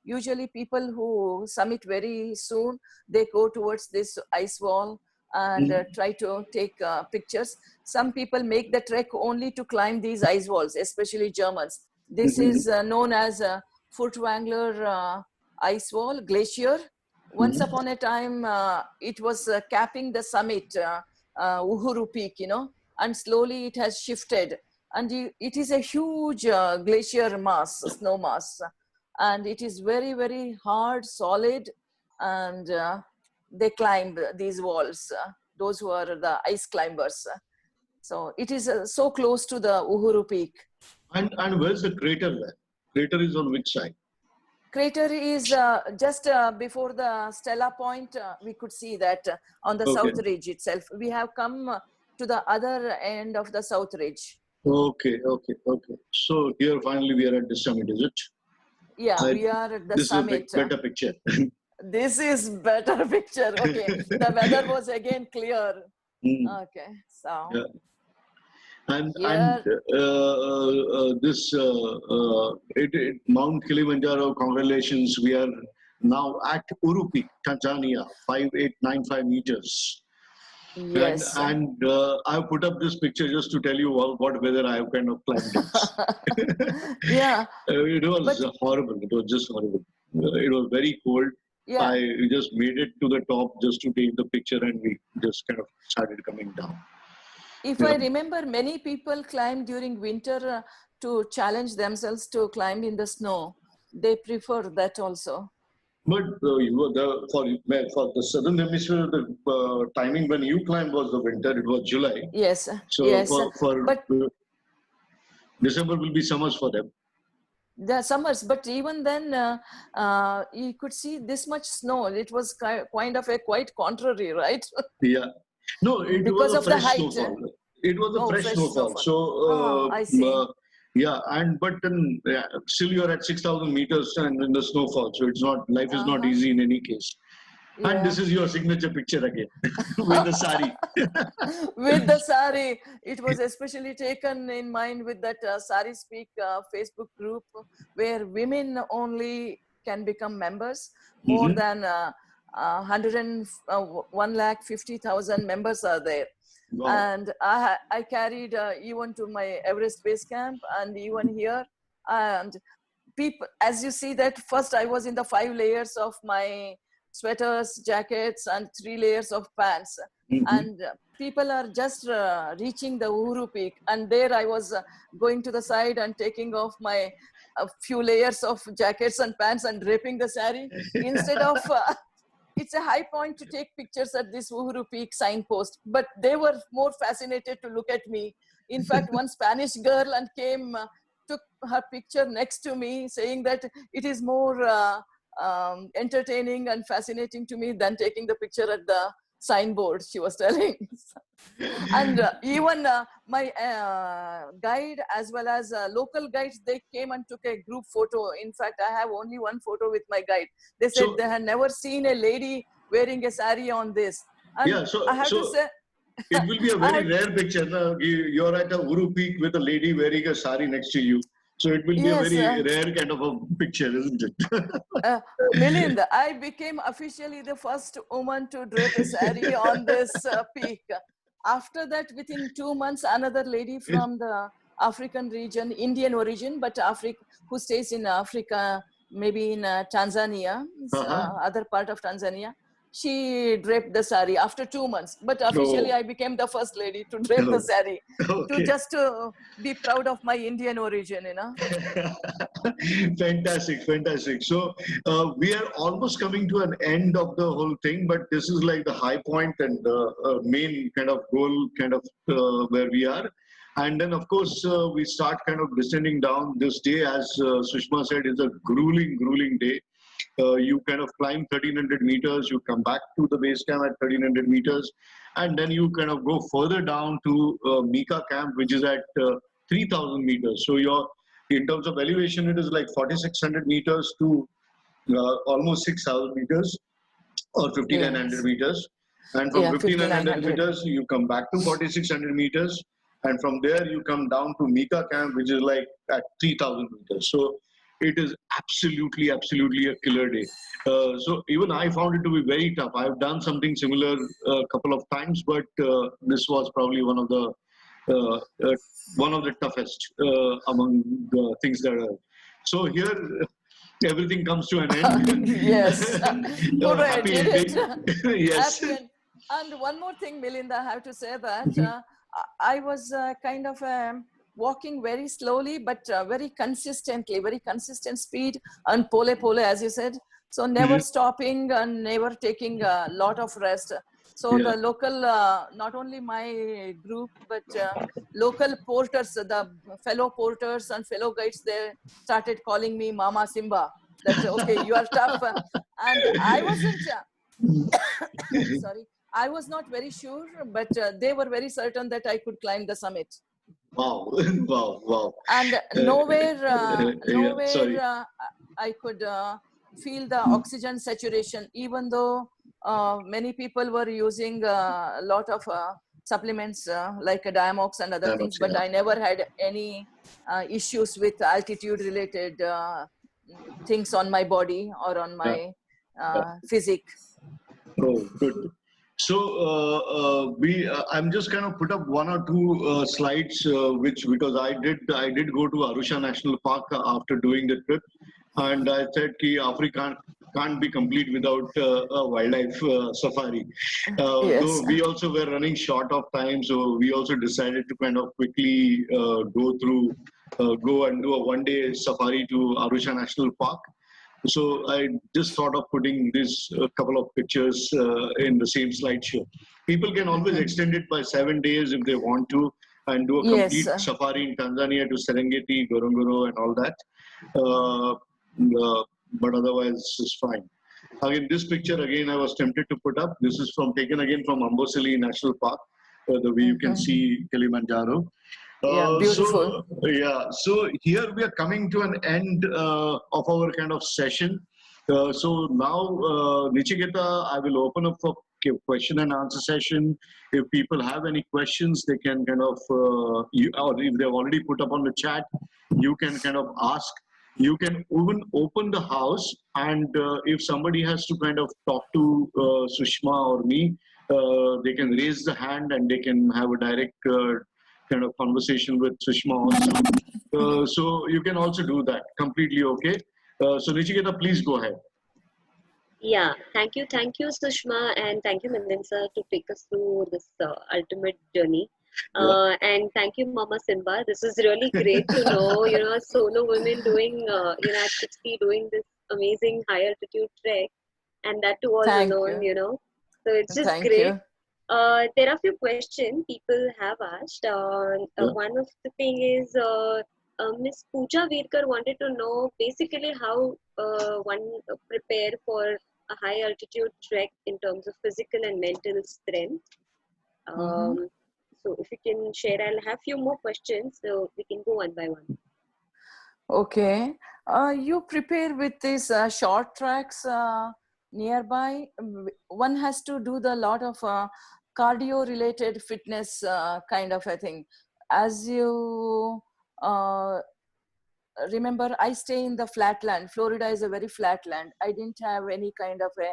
usually people who summit very soon, they go towards this ice wall and try to take pictures. Some people make the trek only to climb these ice walls, especially Germans. This is known as Furtwängler ice wall glacier. Once upon a time, it was capping the summit, Uhuru Peak, and slowly it has shifted. And it is a huge glacier mass, snow mass. And it is very, very hard, solid, and they climb these walls, those who are the ice climbers. So it is so close to the Uhuru Peak. And where's the crater there? Crater is on which side? Crater is just before the Stella Point. We could see that on the Okay. South Ridge itself. We have come to the other end of the South Ridge. Okay. So here finally we are at the summit, is it? Yeah, we are at the This summit. is a better picture. This is better picture. Okay, the weather was again clear. Okay, so Yeah. And here, this Mount Kilimanjaro, congratulations. We are now at Uru Peak, Tanzania, 5895 meters. yes. And I've put up this picture just to tell you what weather I have kind of climbed it. Yeah. It was horrible. It was just horrible. It was very cold. Yeah. I just made it to the top just to take the picture, and we just kind of started coming down. If I remember, many people climb during winter to challenge themselves to climb in the snow. They prefer that also. But for the southern hemisphere, the timing when you climbed was the winter. It was July. Yes. So yes. but December will be summers for them. The summers, but even then, you could see this much snow. It was kind of quite contrary, right? Yeah. No, it because was a of fresh the height. snowfall. It was a fresh snowfall. So I see. yeah, but then still you're at 6,000 meters and in the snowfall. So it's not, life is not easy in any case. Yeah. And this is your signature picture again with the sari. With the sari, it was especially taken in mind with that Sari Speak Facebook group where women only can become members. More than 1,50,000 members are there. Wow. And I carried even to my Everest base camp and even here. And people, as you see that first I was in the 5 layers of my sweaters, jackets, and 3 layers of pants. And people are just reaching the Uhuru Peak. And there I was going to the side and taking off my few layers of jackets and pants and draping the sari. Instead of, it's a high point to take pictures at this Uhuru Peak signpost. But they were more fascinated to look at me. In fact, one Spanish girl came, took her picture next to me, saying that it is more entertaining and fascinating to me than taking the picture at the signboard, she was telling. And even my guide as well as local guides, they came and took a group photo. In fact, I have only one photo with my guide. They said they had never seen a lady wearing a sari on this. And yeah, so I have to say, it will be a very rare picture. You're at a Uru Peak with a lady wearing a sari next to you. So it will be a very rare kind of a picture, isn't it? Milind, I became officially the first woman to drape a sari on this peak. After that, within 2 months, another lady from the African region, Indian origin, but who stays in Africa, maybe in Tanzania, other part of Tanzania, she draped the sari after 2 months. But officially, Oh. I became the first lady to drape the sari Okay. to be proud of my Indian origin, you know. Fantastic, fantastic. So we are almost coming to an end of the whole thing, but this is like the high point and the main kind of goal, kind of where we are. And then, of course, we start kind of descending down. This day, as Sushma said, is a grueling, grueling day. You kind of climb 1300 meters, you come back to the base camp at 1300 meters, and then you kind of go further down to Mika camp, which is at 3000 meters. So you're, in terms of elevation, it is like 4600 meters to almost 6000 meters or 5900 Yes. meters. And from Yeah, 5900 5900. meters, you come back to 4600 meters. And from there, you come down to Mika camp, which is like at 3000 meters. So it is absolutely, absolutely a killer day. So even I found it to be very tough. I've done something similar a couple of times, but this was probably uh, uh, one of the toughest among the things that are. So here, everything comes to an end. Yes. Hooray, Happy did ending. it. Yes. Happy and one more thing, Melinda, I have to say that I was kind of walking very slowly, but very consistent speed and pole, as you said. So never stopping and never taking a lot of rest. So Yeah. the local, not only my group, but local porters, the fellow porters and fellow guides, they started calling me Mama Simba. That, okay, you are tough. And I wasn't, sorry, I was not very sure, but they were very certain that I could climb the summit. Wow. Wow. Wow. And Yeah. Sorry. I could feel the oxygen saturation, even though many people were using a lot of supplements like Diamox and other things, but Yeah. I never had any issues with altitude related things on my body or on my physique. Oh, good. So I'm just kind of put up one or two slides, which because I did go to Arusha National Park after doing the trip, and I said कि Africa can't be complete without a wildlife safari. Though Yes. we also were running short of time, so we also decided to kind of quickly go and do a one-day safari to Arusha National Park. So I just thought of putting this couple of pictures in the same slideshow. People can always extend it by 7 days if they want to, and do a Yes. complete safari in Tanzania to Serengeti, Ngorongoro, and all that. But otherwise, it's fine. Again, this picture again I was tempted to put up. This is taken again from Amboseli National Park, the way you can see Kilimanjaro. Yeah, beautiful. So here we are coming to an end of our kind of session. So now, Nichiketa, I will open up for question and answer session. If people have any questions, they can kind of, or if they've already put up on the chat, you can kind of ask. You can even open the house, and if somebody has to kind of talk to Sushma or me, they can raise the hand and they can have a direct kind of conversation with Sushma also. So you can also do that. Completely okay. So Nichiketa, please go ahead. Yeah, thank you, Sushma, and thank you, Mandinsa, to take us through this ultimate journey. And thank you, Mama Simba. This is really great to know, a solo women doing, at 60, doing this amazing high altitude trek, and that too all Thank alone, you. So it's just Thank great. you. There are a few questions people have asked. One of the thing is, Miss Pooja Virkar wanted to know basically how one prepare for a high altitude trek in terms of physical and mental strength. So if you can share, I'll have few more questions, so we can go one by one. Okay. You prepare with these short tracks nearby. One has to do the lot of cardio related fitness kind of a thing. As you remember, I stay in the flatland. Florida is a very flat land. I didn't have any kind of a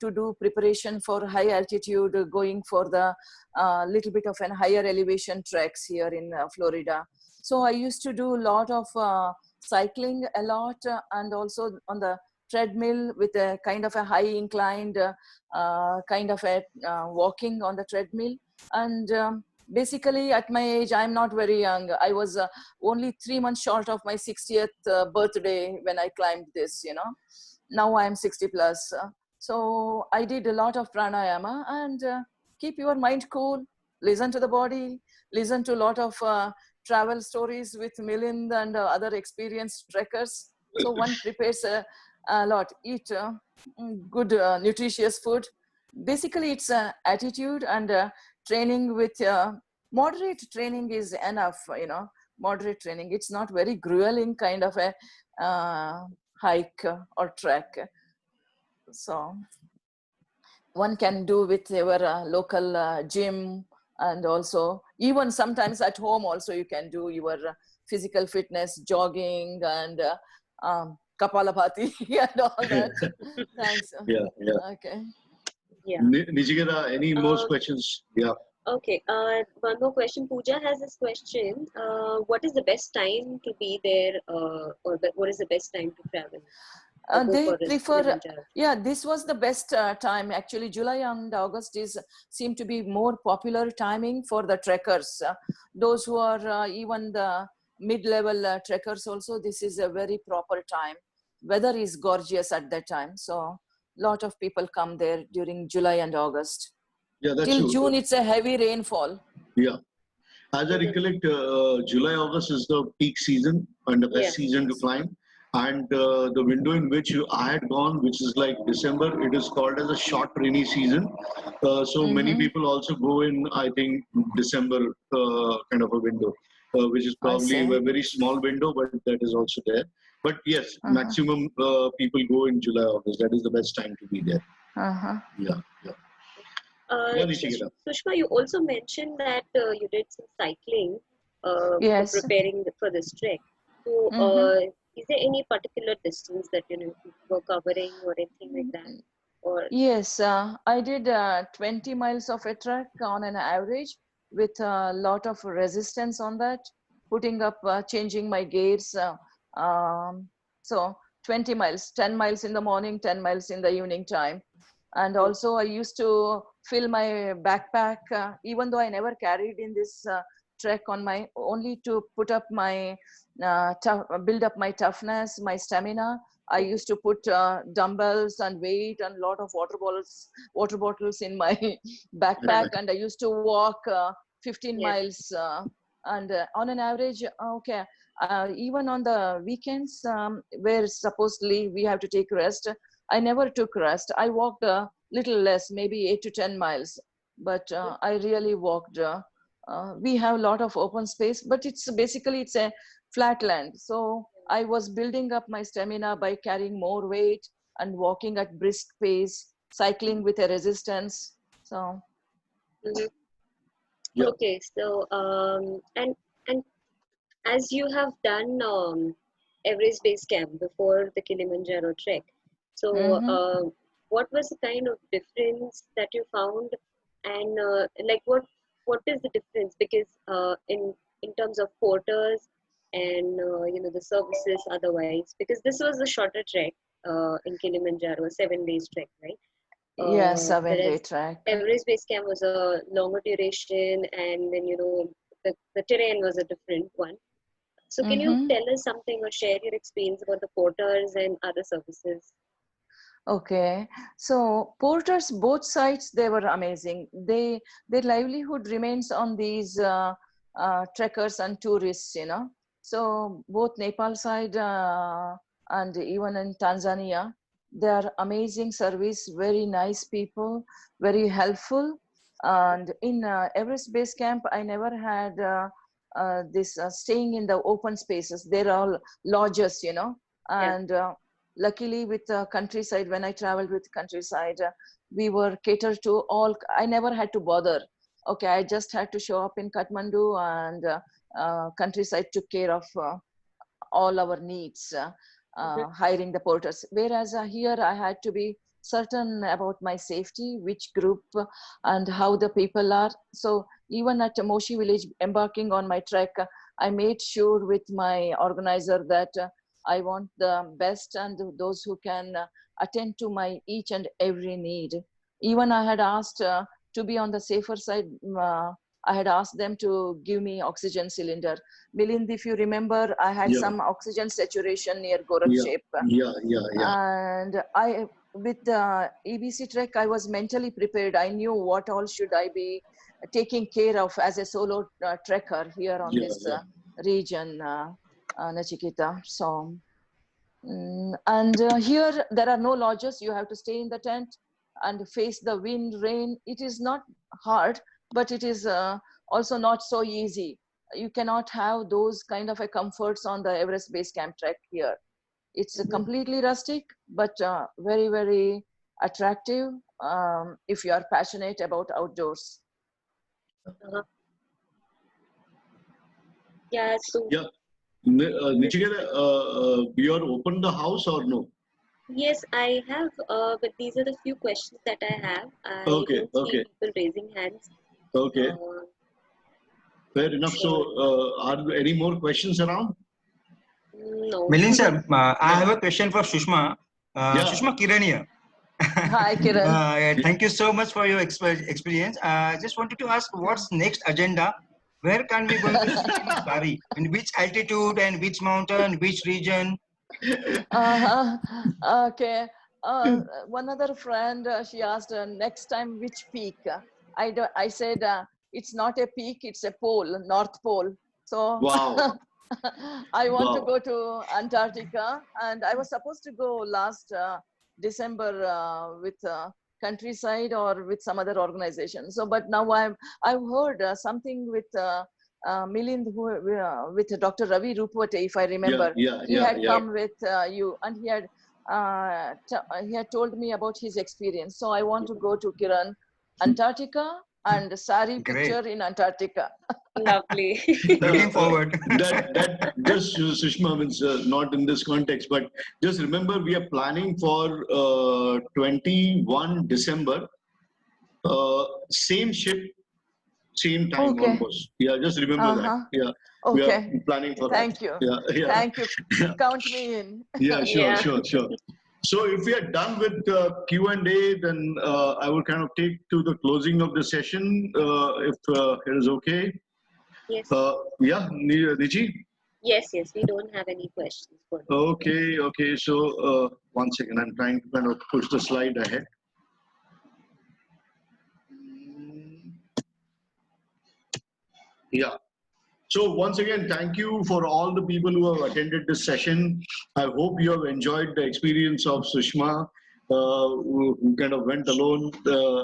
to do preparation for high altitude, going for the little bit of an higher elevation treks here in Florida. So I used to do a lot of cycling a lot, and also on the treadmill with a kind of a high inclined kind of a walking on the treadmill. And basically at my age, I'm not very young. I was only 3 months short of my 60th birthday when I climbed this, you know. Now I'm 60 plus. So I did a lot of pranayama, and keep your mind cool, listen to the body, listen to a lot of travel stories with Milind and other experienced trekkers. So one prepares a lot, eat good nutritious food. Basically it's attitude and training with moderate training is enough, you know, moderate training. It's not very grueling kind of a hike or trek. So one can do with your local gym, and also even sometimes at home also you can do your physical fitness, jogging and Kapalabhati and all that. Thanks. Yeah, yeah. Okay. Yeah. Nijigera, any more questions? Yeah. Okay. One more question. Pooja has this question. What is the best time to be there, what is the best time to travel? They prefer, Kilimanjaro? yeah, this was the best time. Actually, July and August seem to be more popular timing for the trekkers. Those who are even the mid-level trekkers also, this is a very proper time. Weather is gorgeous at that time. So lot of people come there during July and August. Yeah, that's Till true. June, it's a heavy rainfall. Yeah. As I recollect, July, August is the peak season and the best season to climb. And the window in which I had gone, which is like December, it is called as a short rainy season. So many people also go in, I think, December kind of a window, which is probably a very small window, but that is also there. But yes, maximum people go in July, August. That is the best time to be there. Yeah, yeah. Sushma, you also mentioned that you did some cycling for preparing for this trek. So, is there any particular distance that you were covering or anything like that? Or yes, I did 20 miles of a trek on an average with a lot of resistance on that, putting up, changing my gears. So 20 miles, 10 miles in the morning, 10 miles in the evening time. And also I used to fill my backpack, even though I never carried in this trek on my, only to put up my, build up my toughness, my stamina. I used to put dumbbells and weight and a lot of water bottles in my backpack. And I used to walk 15 miles and on an average, even on the weekends where supposedly we have to take rest, I never took rest. I walked a little less, maybe 8 to 10 miles, but I really walked. We have a lot of open space, but it's basically, it's a flat land. So I was building up my stamina by carrying more weight and walking at brisk pace, cycling with a resistance. So. Okay, so and as you have done Everest Base Camp before the Kilimanjaro trek, so what was the kind of difference that you found, and like what is the difference? Because in terms of porters and the services otherwise, because this was a shorter trek in Kilimanjaro, a 7 days trek, right? Yeah, 7-day trek. Everest Base Camp was a longer duration, and then the terrain was a different one. So can you tell us something or share your experience about the porters and other services? Okay, so porters, both sides, they were amazing. Their livelihood remains on these trekkers and tourists, So both Nepal side and even in Tanzania, they are amazing service, very nice people, very helpful. And in Everest Base Camp, I never had this staying in the open spaces. They're all lodges, and luckily with countryside, when I traveled with countryside, we were catered to all. I never had to bother. Okay, I just had to show up in Kathmandu, and countryside took care of all our needs, hiring the porters. Whereas here I had to be certain about my safety, which group and how the people are. So even at Moshi village, embarking on my trek, I made sure with my organizer that I want the best and those who can attend to my each and every need. Even I had asked to be on the safer side. I had asked them to give me oxygen cylinder. Milind, if you remember, I had Yeah. some oxygen saturation near Yeah, Gorakshep. yeah, yeah, yeah. And with the EBC trek, I was mentally prepared. I knew what all should I be taking care of as a solo trekker here on Yeah, this yeah. region, Nachiketa. So, and here there are no lodges. You have to stay in the tent and face the wind, rain. It is not hard, but it is also not so easy. You cannot have those kind of a comforts on the Everest Base Camp trek here. It's completely rustic, but very, very attractive if you are passionate about outdoors. Uh-huh. Yeah, so Yeah. Nichiketa, you are open the house or no? yes, I have, but these are the few questions that I have. I Okay, don't see okay, people raising hands. okay. Uh, Fair enough. So, sure. are there any more questions around? No. Milind sir, I Yeah. have a question for Sushma. Yeah. Sushma, Kiran here. Hi, Kiran. Yeah, thank you so much for your experience. I just wanted to ask what's next agenda? Where can we going to see this Bari? In which altitude and which mountain, which region? Uh-huh. Okay. One other friend, she asked next time which peak. I said it's not a peak, it's a pole, North Pole. So Wow. I want to Wow. go to Antarctica, and I was supposed to go last December with Countryside or with some other organization. So, but now I've heard something with Milind with Dr. Ravi Rupwate, if I Yeah, remember. yeah, He yeah, had yeah. come with you, and he had told me about his experience. So I want to go to Kiran, Antarctica, and Sari Great. picture in Antarctica. Lovely. Looking forward. That just Sushma means not in this context, but just remember we are planning for 21 December. Same ship, same time Okay. almost. Yeah, just remember that. Uh-huh. Yeah, we are Okay. planning for Thank that. you. Yeah, yeah. Thank you. Count me in. Yeah, sure, Yeah. sure. So if we are done with Q&A, then I will kind of take to the closing of the session, if it is okay. Yes. Yeah, Niji? Yes, we don't have any questions for you. Okay. So 1 second, I'm trying to kind of push the slide ahead. Yeah. So once again, thank you for all the people who have attended this session. I hope you have enjoyed the experience of Sushma, who kind of went alone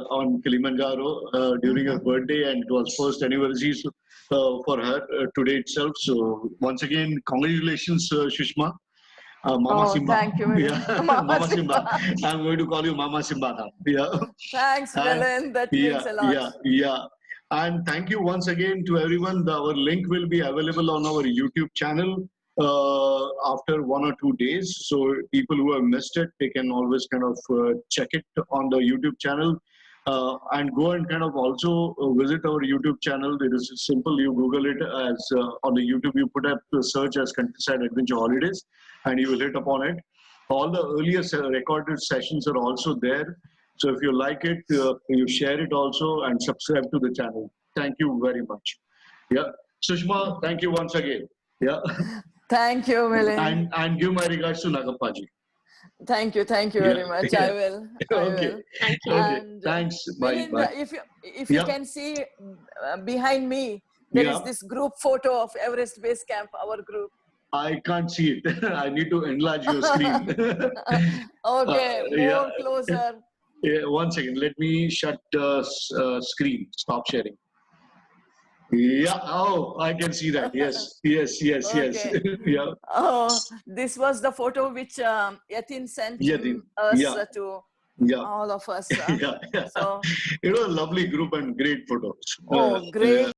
on Kilimanjaro during her birthday, and it was first anniversary for her today itself. So once again, congratulations, Sushma. Mama Oh, Simba. thank you, Milind. Yeah. Mama Mama Simba. Simba. I'm going to call you Mama Simba now. Yeah. Thanks, And- Milind. That means a lot. Yeah. And thank you once again to everyone. Our link will be available on our YouTube channel after 1 or 2 days. So people who have missed it, they can always kind of check it on the YouTube channel. And go and kind of also visit our YouTube channel. It is simple. You Google it as on the YouTube, you put up the search as Countryside Adventure Holidays, and you will hit upon it. All the earlier recorded sessions are also there. So if you like it, you share it also and subscribe to the channel. Thank you very much. Yeah. Sushma, thank you once again. Yeah. Thank you, Milind. And give my regards to Nagappaji. Thank you Yeah. very much. I will. Okay. Thank you. Okay. And Thanks. Bye. Milind, Bye. if you Yeah. can see behind me, there is Yeah. this group photo of Everest Base Camp, our group. I can't see it. I need to enlarge your screen. Okay, Yeah. more closer. Yeah, 1 second. Let me shut the screen. Stop sharing. Yeah. Oh, I can see that. Yes. Okay. Yeah. Oh, this was the photo which Yatin sent Yatin. us Yeah. to Yeah. all of us. Yeah. So, It was a lovely group and great photos. oh, great.